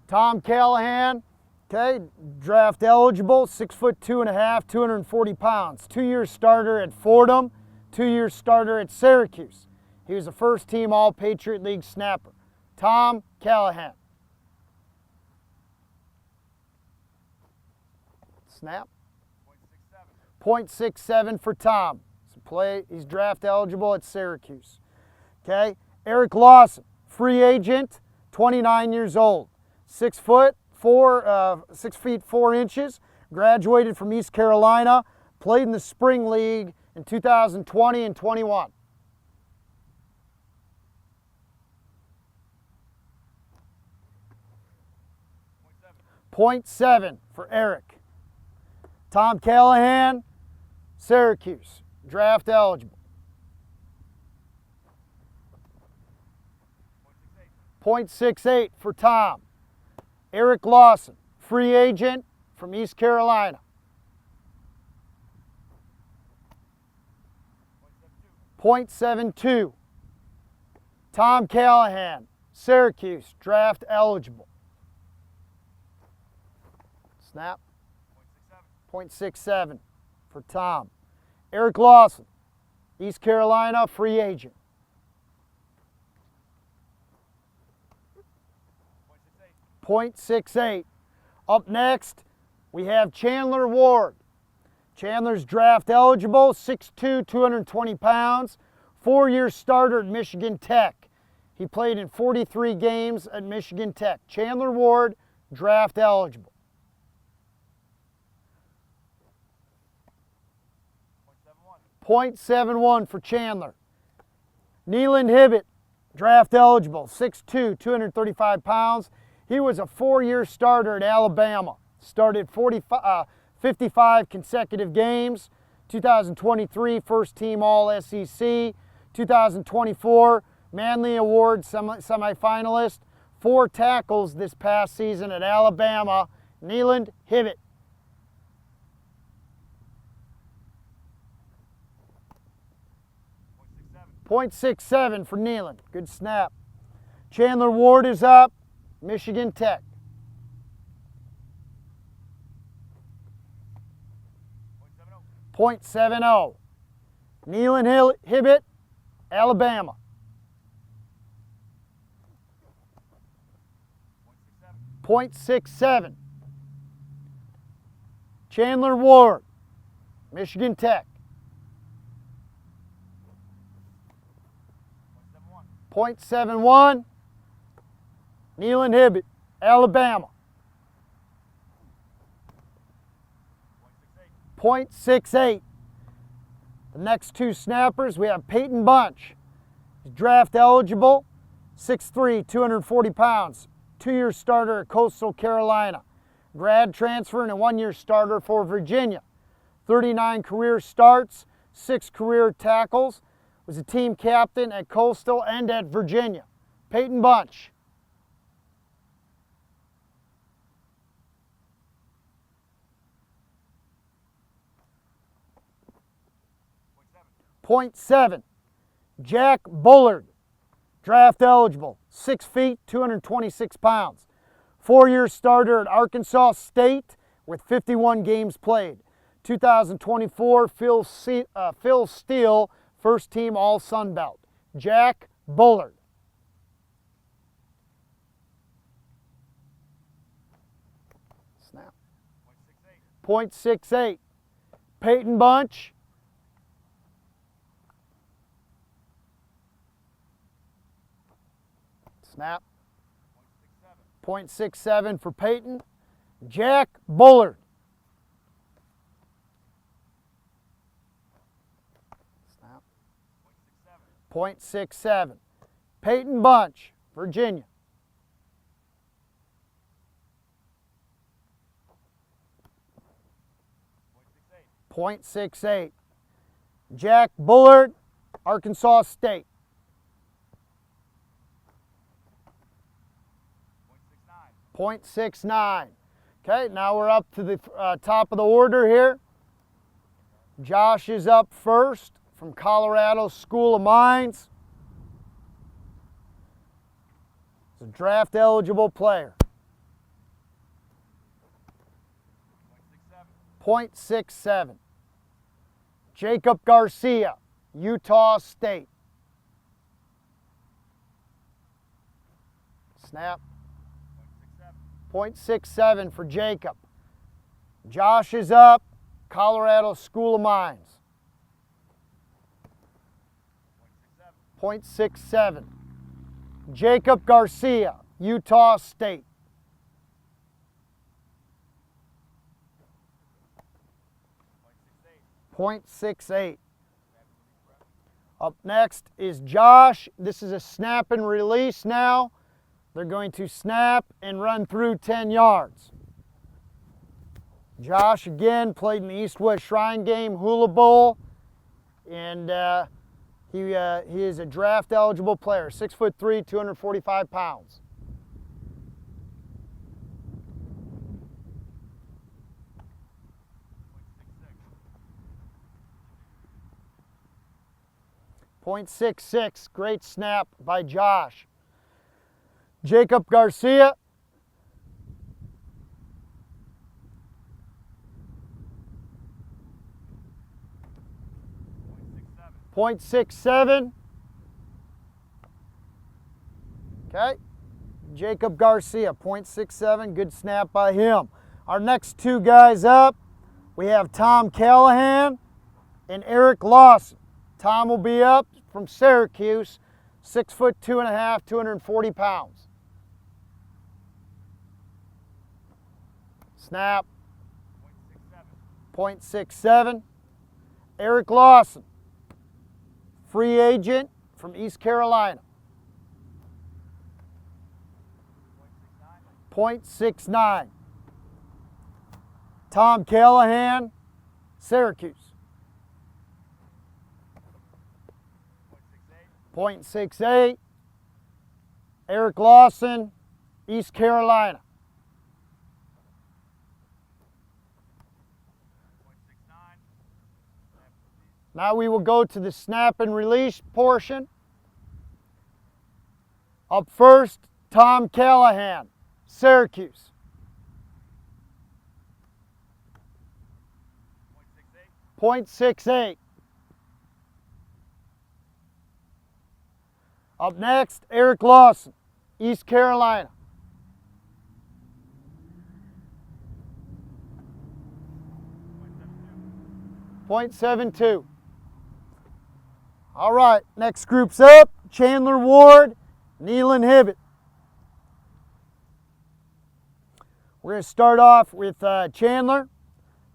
Tom Callahan, okay, draft eligible, 6'2½", 240 pounds. 2-year starter at Fordham, 2-year starter at Syracuse. He was a first-team All-Patriot League snapper. Tom Callahan. Snap. .67 for Tom. He's draft eligible at Syracuse. Okay, Eric Lawson, free agent, 29 years old, 6 feet 4 inches, graduated from East Carolina, played in the spring league in 2020 and 21. .7 for Eric. Tom Callahan, Syracuse, draft eligible. .68 for Tom. Eric Lawson, free agent from East Carolina. .72. Tom Callahan, Syracuse, draft eligible. Snap. .67 for Tom. Eric Lawson, East Carolina, free agent. .68. Up next, we have Chandler Ward. Chandler's draft eligible, 6'2", 220 pounds, 4-year starter at Michigan Tech. He played in 43 games at Michigan Tech. Chandler Ward, draft eligible. .71 for Chandler. Neeland Hibbett, draft eligible, 6'2", 235 pounds. He was a 4-year starter at Alabama. Started 55 consecutive games. 2023 first team All-SEC. 2024 Manley Award semifinalist. 4 tackles this past season at Alabama. Neeland Hibbett. .67 for Neeland. Good snap. Chandler Ward is up. Michigan Tech. .70. Neeland Hibbett, Alabama. .67. Chandler Ward, Michigan Tech. .71. Neeland Hibbett, Alabama. .68. The next 2 snappers, we have Peyton Bunch. He's draft eligible, 6'3", 240 pounds. 2-year starter at Coastal Carolina. Grad transfer and a 1-year starter for Virginia. 39 career starts, 6 career tackles. Was a team captain at Coastal and at Virginia. Peyton Bunch. .7. Jack Bullard, draft eligible, 6 feet, 226 pounds. 4-year starter at Arkansas State with 51 games played. 2024 Phil Steele, first team All Sun Belt. Jack Bullard. Snap. .68. Peyton Bunch. Snap. .67 for Peyton. Jack Bullard. Snap. .67. Peyton Bunch, Virginia. .68. Jack Bullard, Arkansas State. .69. Okay, now we're up to the top of the order here. Josh is up first from Colorado School of Mines. He's a draft eligible player. .67. Jacob Garcia, Utah State. Snap. .67 for Jacob. Josh is up, Colorado School of Mines. .67. Jacob Garcia, Utah State. .68. Up next is Josh. This is a snap and release now. They're going to snap and run through 10 yards. Josh, again, played in the East-West Shrine Game Hula Bowl, and he is a draft-eligible player, 6'3", 245 pounds. .66, great snap by Josh. Jacob Garcia. .67. Okay. Jacob Garcia, .67. Good snap by him. Our next two guys up, we have Tom Callahan and Eric Lawson. Tom will be up from Syracuse, 6'2", 240 pounds. Snap. .67. Eric Lawson, free agent from East Carolina. .69. Tom Callahan, Syracuse. .68. Eric Lawson, East Carolina. Now we will go to the snap and release portion. Up first, Tom Callahan, Syracuse. .68. Up next, Eric Lawson, East Carolina. .72. All right, next group's up. Chandler Ward, Nealon Hibbett. We're going to start off with Chandler,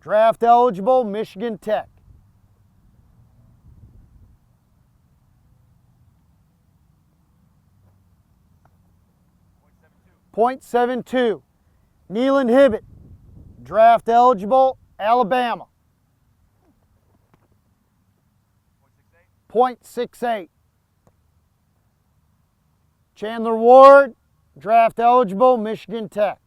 draft eligible, Michigan Tech. .72. Nealon Hibbett, draft eligible, Alabama. .68. Chandler Ward, draft eligible, Michigan Tech.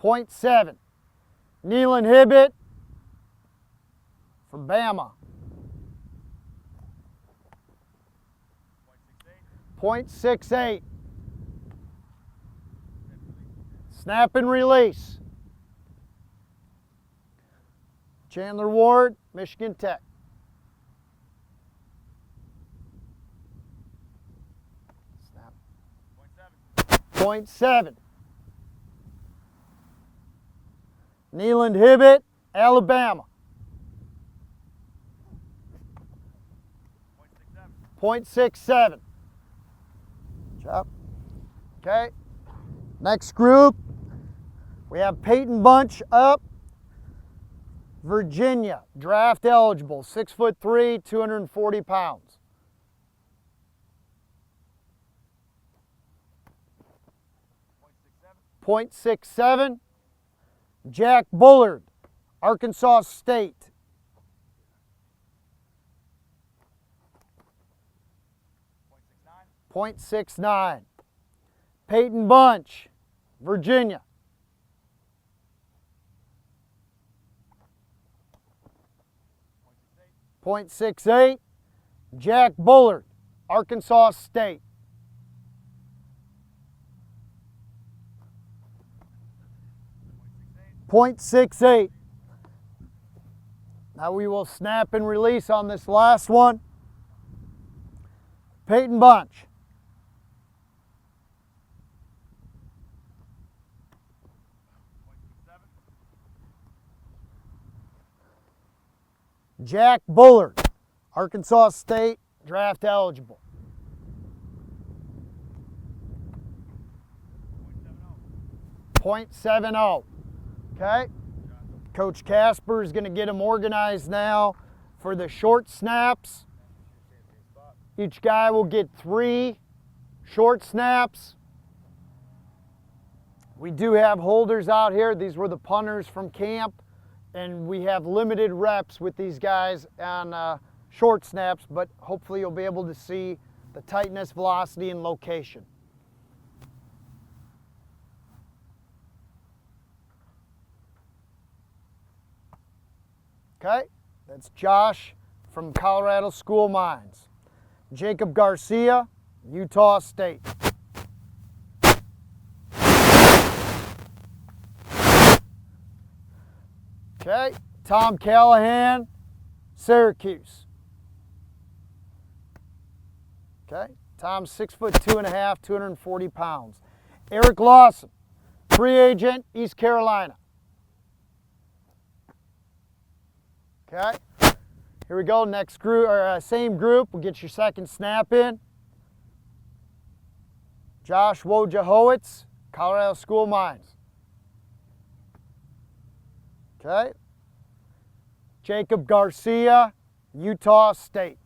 .7. Nealon Hibbett from Bama. .68. Snap and release. Chandler Ward, Michigan Tech. Snap. .7. Nealon Hibbett, Alabama. .67. Chop. Okay. Next group, we have Peyton Bunch up. Virginia, draft eligible, 6'3", 240 pounds. .67. Jack Bullard, Arkansas State. .69. Peyton Bunch, Virginia. .68. Jack Bullard, Arkansas State. .68. Now we will snap and release on this last one. Peyton Bunch. Jack Bullard, Arkansas State, draft eligible. .70. Okay. Coach Casper is going to get them organized now for the short snaps. Each guy will get 3 short snaps. We do have holders out here. These were the punters from camp, and we have limited reps with these guys on short snaps, but hopefully you'll be able to see the tightness, velocity, and location. Okay, that's Josh from Colorado School Mines. Jacob Garcia, Utah State. Okay, Tom Callahan, Syracuse. Okay, Tom's 6'2½", 240 pounds. Eric Lawson, free agent, East Carolina. Okay, here we go. Next group, or same group. We'll get your second snap in. Josh Wojciechowicz, Colorado School Mines. Okay. Jacob Garcia, Utah State.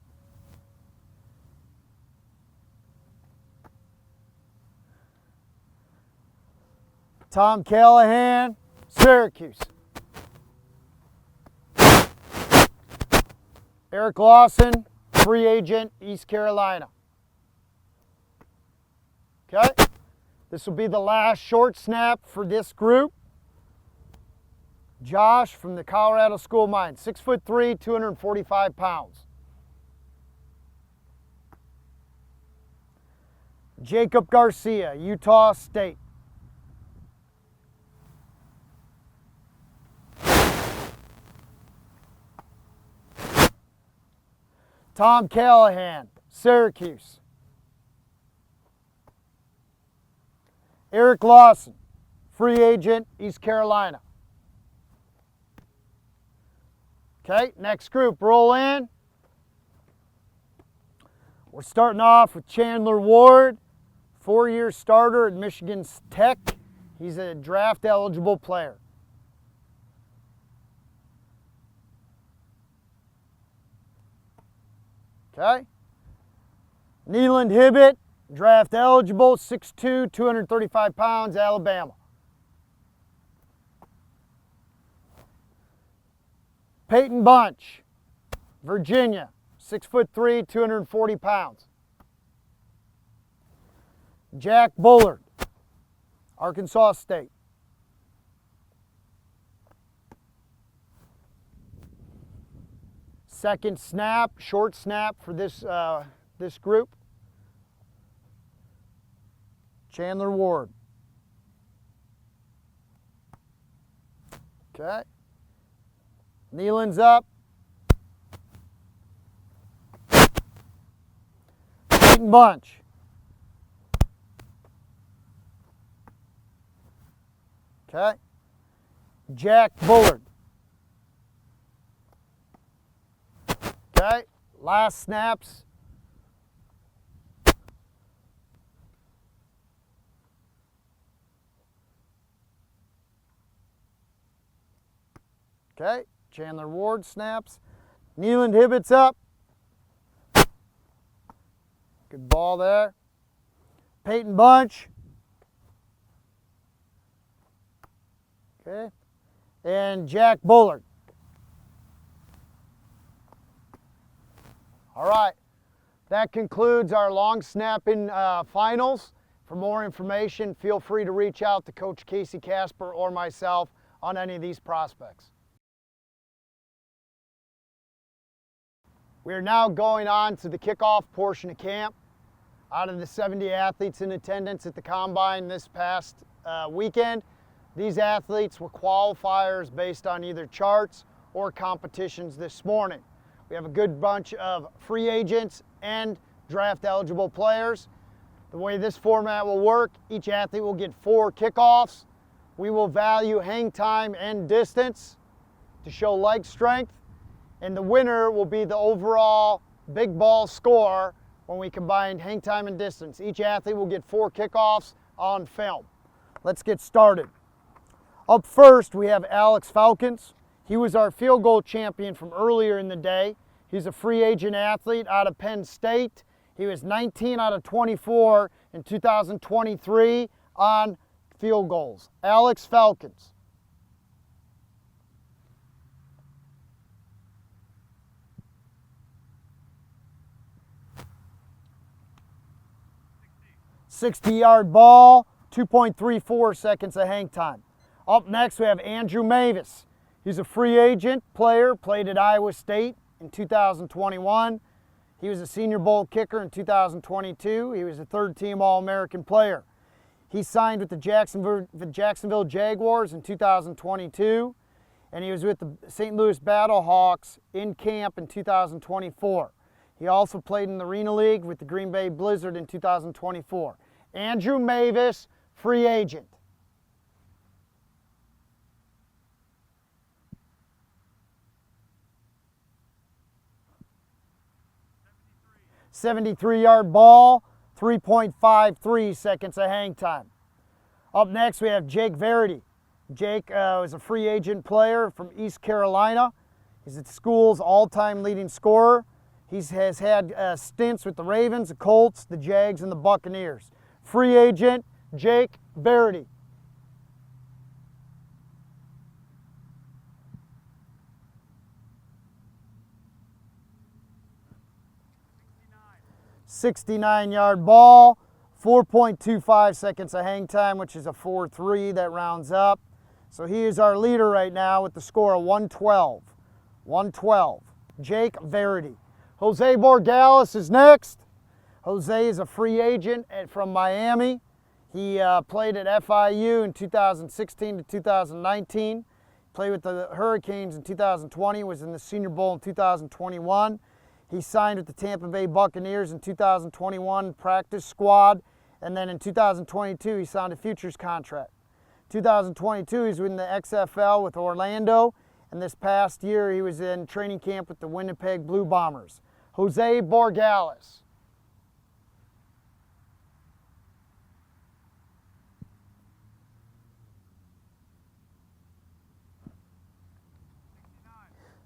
Tom Callahan, Syracuse. Eric Lawson, free agent, East Carolina. Okay, this will be the last short snap for this group. Josh from the Colorado School Mines, 6'3", 245 pounds. Jacob Garcia, Utah State. Tom Callahan, Syracuse. Eric Lawson, free agent, East Carolina. Okay, next group, roll in. We're starting off with Chandler Ward, 4-year starter at Michigan Tech. He's a draft eligible player. Okay. Neeland Hibbett, draft eligible, 6'2", 235 pounds, Alabama. Peyton Bunch, Virginia, 6'3", 240 pounds. Jack Bullard, Arkansas State. Second snap, short snap for this, this group. Chandler Ward. Okay. Neeland's up. Peyton Bunch. Okay. Jack Bullard. Okay, last snaps. Okay, Chandler Ward snaps. Neeland Hibbett's up. Good ball there. Peyton Bunch. Okay, and Jack Bullard. All right, That concludes our long snapping finals. For more information, feel free to reach out to Coach Casey Casper or myself on any of these prospects. We are now going on to the kickoff portion of camp. Out of the 70 athletes in attendance at the Combine this past weekend, these athletes were qualifiers based on either charts or competitions this morning. We have a good bunch of free agents and draft eligible players. The way this format will work, each athlete will get 4 kickoffs. We will value hang time and distance to show leg strength, and the winner will be the overall big ball score when we combine hang time and distance. Each athlete will get 4 kickoffs on film. Let's get started. Up first, we have Alex Falcons. He was our field goal champion from earlier in the day. He's a free agent athlete out of Penn State. He was 19 out of 24 in 2023 on field goals. Alex Falcons. "60-yard ball, 2.34 seconds of hang time. Up next, we have Andrew Mavis. He's a free agent player, played at Iowa State in 2021. He was a Senior Bowl kicker in 2022. He was a third-team All-American player. He signed with the Jacksonville Jaguars in 2022, and he was with the St. Louis Battlehawks in camp in 2024. He also played in the Arena League with the Green Bay Blizzard in 2024. Andrew Mavis, free agent. "73-yard ball, 3.53 seconds of hang time. Up next, we have Jake Verity. Jake is a free agent player from East Carolina. He's the school's all-time leading scorer. He has had stints with the Ravens, the Colts, the Jags, and the Buccaneers. Free agent, Jake Verity. "69-yard ball, 4.25 seconds of hang time, which is a 4.3 that rounds up. So he is our leader right now with the score of 112. 112. Jake Verity. Jose Borregales is next. Jose is a free agent from Miami. He played at FIU in 2016 to 2019. Played with the Hurricanes in 2020, was in the Senior Bowl in 2021. He signed with the Tampa Bay Buccaneers in 2021 practice squad, and then in 2022 he signed a futures contract. 2022 he's in the XFL with Orlando, and this past year he was in training camp with the Winnipeg Blue Bombers. Jose Borregales.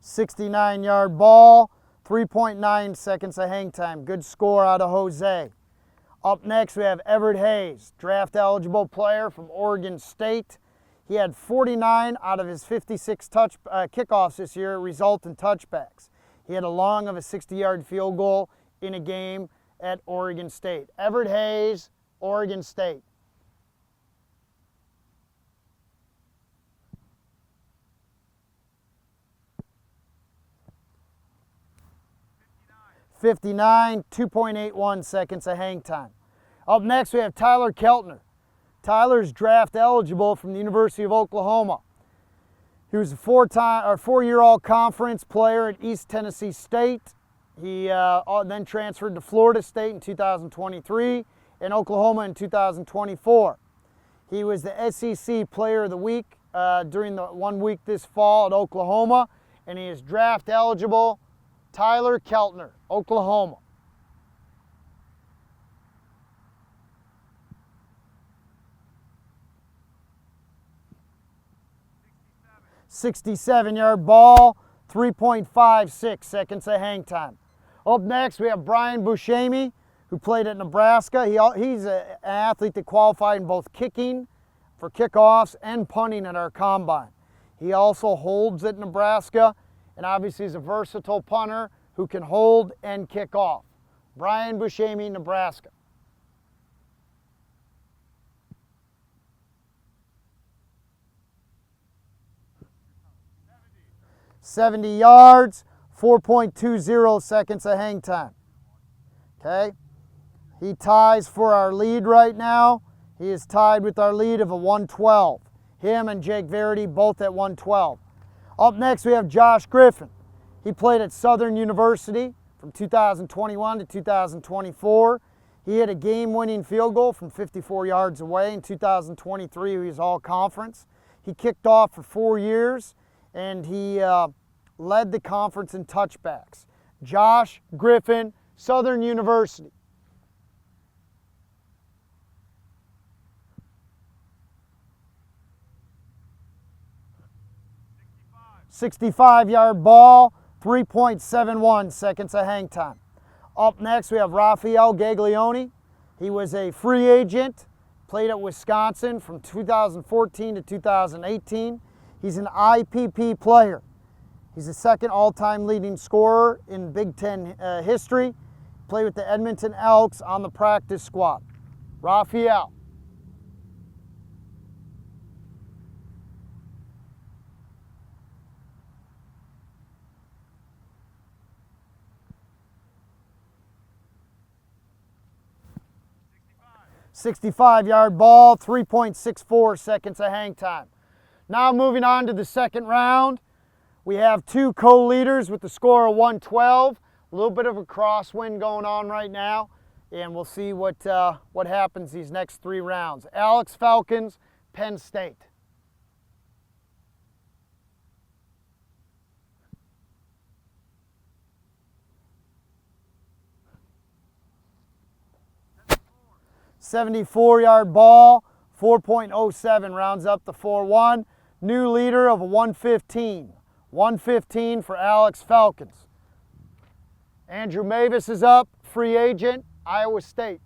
"69-yard ball, 3.9 seconds of hang time. Good score out of Jose. Up next, we have Everett Hayes, draft eligible player from Oregon State. He had 49 out of his 56 kickoffs this year result in touchbacks. He had a long of a 60-yard field goal in a game at Oregon State. Everett Hayes, Oregon State. "59, 2.81 seconds of hang time. Up next, we have Tyler Keltner. Tyler's draft eligible from the University of Oklahoma. He was a four-year all-conference player at East Tennessee State. He then transferred to Florida State in 2023 and Oklahoma in 2024. He was the SEC Player of the Week during the 1 week this fall at Oklahoma, and he is draft eligible. Tyler Keltner, Oklahoma. "67-yard ball, 3.56 seconds of hang time. Up next, we have Brian Buscemi, who played at Nebraska. He's an athlete that qualified in both kicking for kickoffs and punting at our combine. He also holds at Nebraska, and obviously is a versatile punter who can hold and kick off. Brian Buscemi, Nebraska. 70 yards, 4.20 seconds of hang time. Okay? He ties for our lead right now. He is tied with our lead of a 112. Him and Jake Verity both at 112. Up next we have Josh Griffin. He played at Southern University from 2021 to 2024. He hit a game-winning field goal from 54 yards away. In 2023 he was all conference. He kicked off for 4 years and he led the conference in touchbacks. Josh Griffin, Southern University. 65-yard ball, 3.71 seconds of hang time. Up next, we have Rafael Gaglione. He was a free agent, played at Wisconsin from 2014 to 2018. He's an IPP player. He's the second all-time leading scorer in Big Ten history. Played with the Edmonton Elks on the practice squad. Rafael. .65-yard ball, 3.64 seconds of hang time. Now moving on to the second round, we have two co-leaders with the score of 112. A little bit of a crosswind going on right now, and we'll see what happens these next 3 rounds. Alex Falcons, Penn State. .74-yard ball, 4.07 rounds up to 4-1. New leader of 115. 115 for Alex Falcons. Andrew Mavis is up, free agent, Iowa State.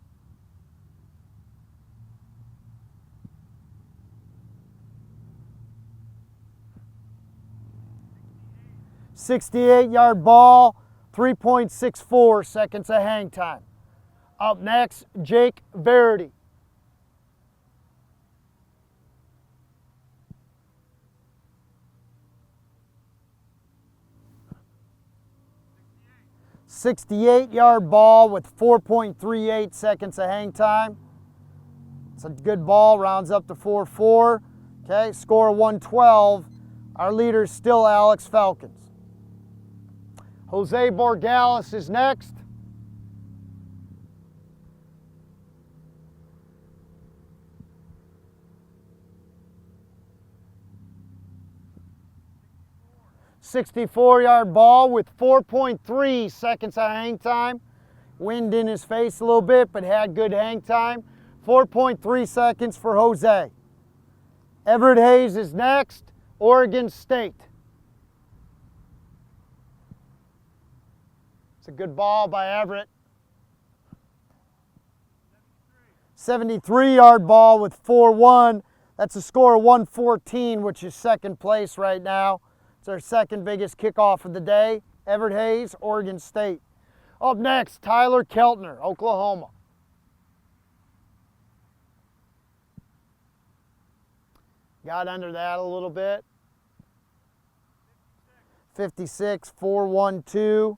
.68-yard ball, 3.64 seconds of hang time. Up next, Jake Verity. .68-yard ball with 4.38 seconds of hang time. It's a good ball, rounds up to 4-4. Okay, score 112. Our leader is still Alex Falcons. Jose Borgalis is next. .64-yard ball with 4.3 seconds of hang time. Wind in his face a little bit, but had good hang time. 4.3 seconds for Jose. Everett Hayes is next, Oregon State. It's a good ball by Everett. 73-yard ball with 4-1. That's a score of 114, which is second place right now. It's our second biggest kickoff of the day. Everett Hayes, Oregon State. Up next, Tyler Keltner, Oklahoma. Got under that a little bit. 56, 4-1-2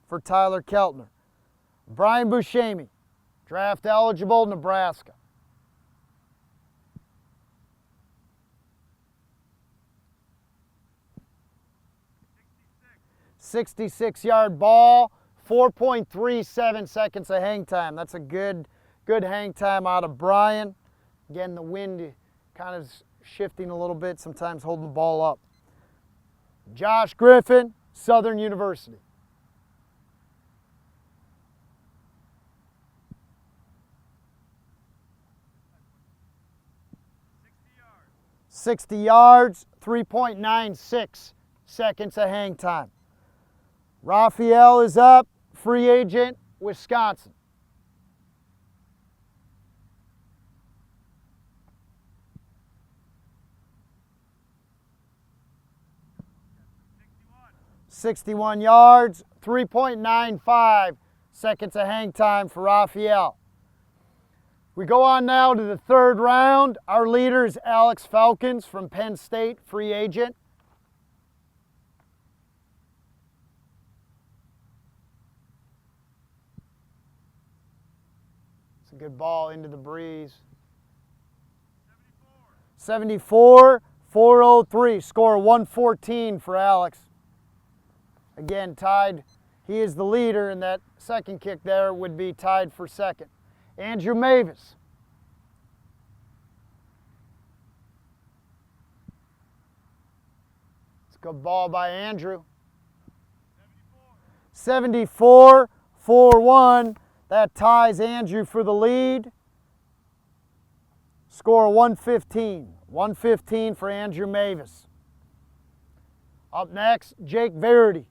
for Tyler Keltner. Brian Buscemi, draft eligible, Nebraska. 66-yard ball, 4.37 seconds of hang time. That's a good hang time out of Brian. Again, the wind kind of shifting a little bit, sometimes holding the ball up. Josh Griffin, Southern University. 60 yards, 3.96 seconds of hang time. Rafael is up, free agent, Wisconsin. .61 yards, 3.95 seconds of hang time for Raphael. We go on now to the third round. Our leader is Alex Falcons from Penn State, free agent. It's a good ball into the breeze. 74, 403, score 114 for Alex. Again, tied. He is the leader, and that second kick there would be tied for second. Andrew Mavis. It's a good ball by Andrew. 74, 4-1. That ties Andrew for the lead. Score 115. 115 for Andrew Mavis. Up next, Jake Verity.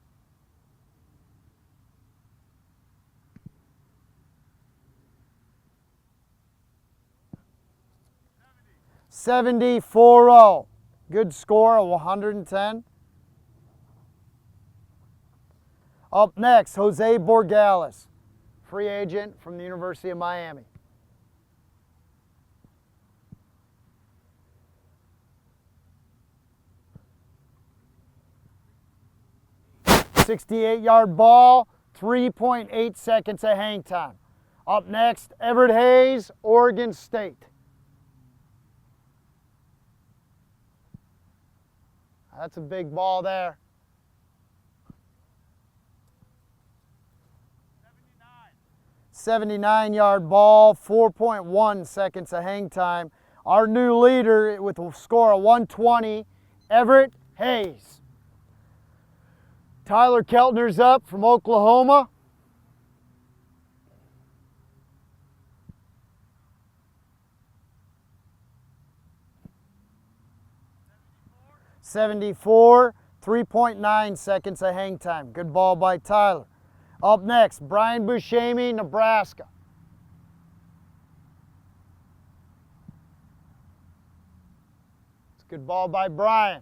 $70-4-0. Good score of 110. Up next, Jose Borgales, free agent from the University of Miami. 68-yard ball, 3.8 seconds of hang time. Up next, Everett Hayes, Oregon State. That's a big ball there. 79-yard ball, 4.1 seconds of hang time. Our new leader with a score of 120, Everett Hayes. Tyler Keltner's up from Oklahoma. $74, 3.9 seconds of hang time. Good ball by Tyler. Up next, Brian Buscemi, Nebraska. It's a good ball by Brian.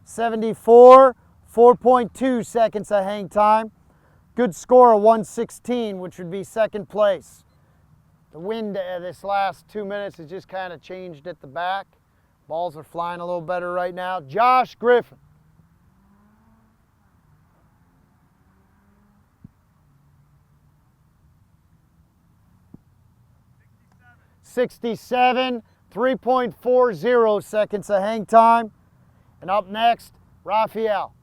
74, 4.2 seconds of hang time. Good score of 116, which would be second place. The wind this last 2 minutes has just kind of changed at the back. Balls are flying a little better right now. Josh Griffin. $67, 3.40 seconds of hang time. And up next, Raphael.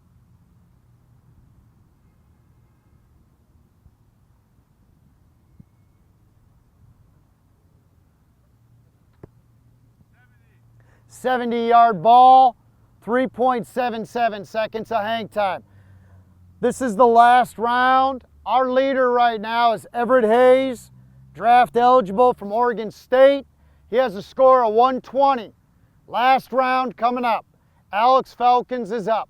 $70-yard ball, 3.77 seconds of hang time. This is the last round. Our leader right now is Everett Hayes, draft eligible from Oregon State. He has a score of 120. Last round coming up. Alex Falcons is up.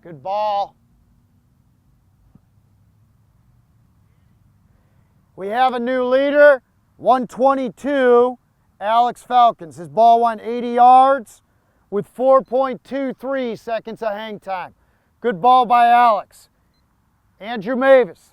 Good ball. We have a new leader, 122, Alex Falcons. His ball went 80 yards with 4.23 seconds of hang time. Good ball by Alex. Andrew Mavis.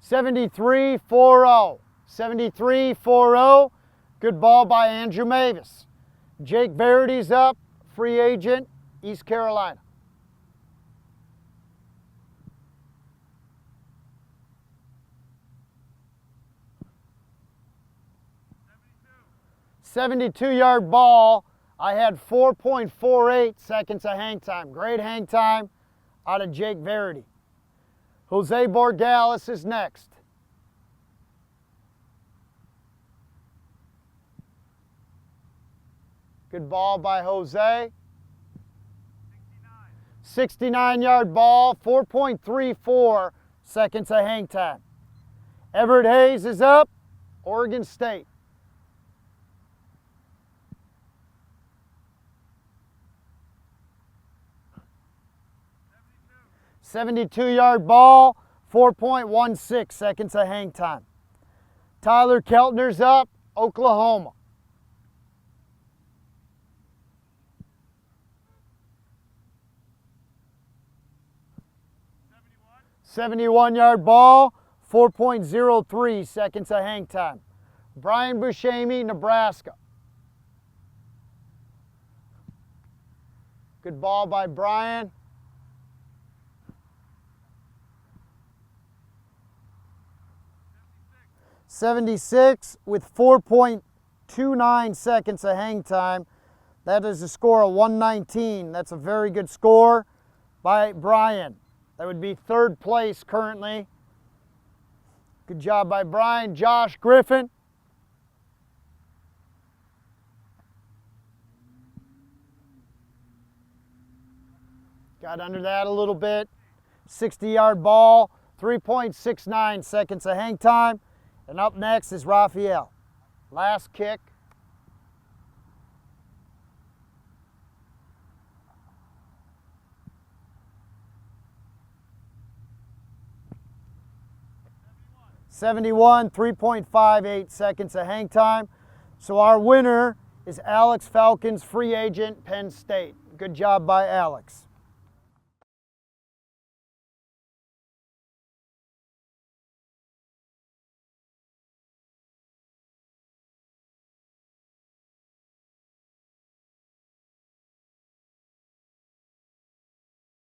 $73-4-0. 73-4-0. Good ball by Andrew Mavis. Jake Verity's up, free agent, East Carolina. $72-yard ball. I had 4.48 seconds of hang time. Great hang time out of Jake Verity. Jose Borgales is next. Good ball by Jose. 69-yard ball, 4.34 seconds of hang time. Everett Hayes is up, Oregon State. 72-yard ball, 4.16 seconds of hang time. Tyler Keltner's up, Oklahoma. 71-yard ball, 4.03 seconds of hang time. Brian Buscemi, Nebraska. Good ball by Brian. .76 with 4.29 seconds of hang time. That is a score of 119. That's a very good score by Brian. That would be third place currently. Good job by Brian. Josh Griffin. Got under that a little bit. 60-yard ball, 3.69 seconds of hang time. And up next is Raphael. Last kick. .71, 3.58 seconds of hang time. So our winner is Alex Falcons, free agent, Penn State. Good job by Alex.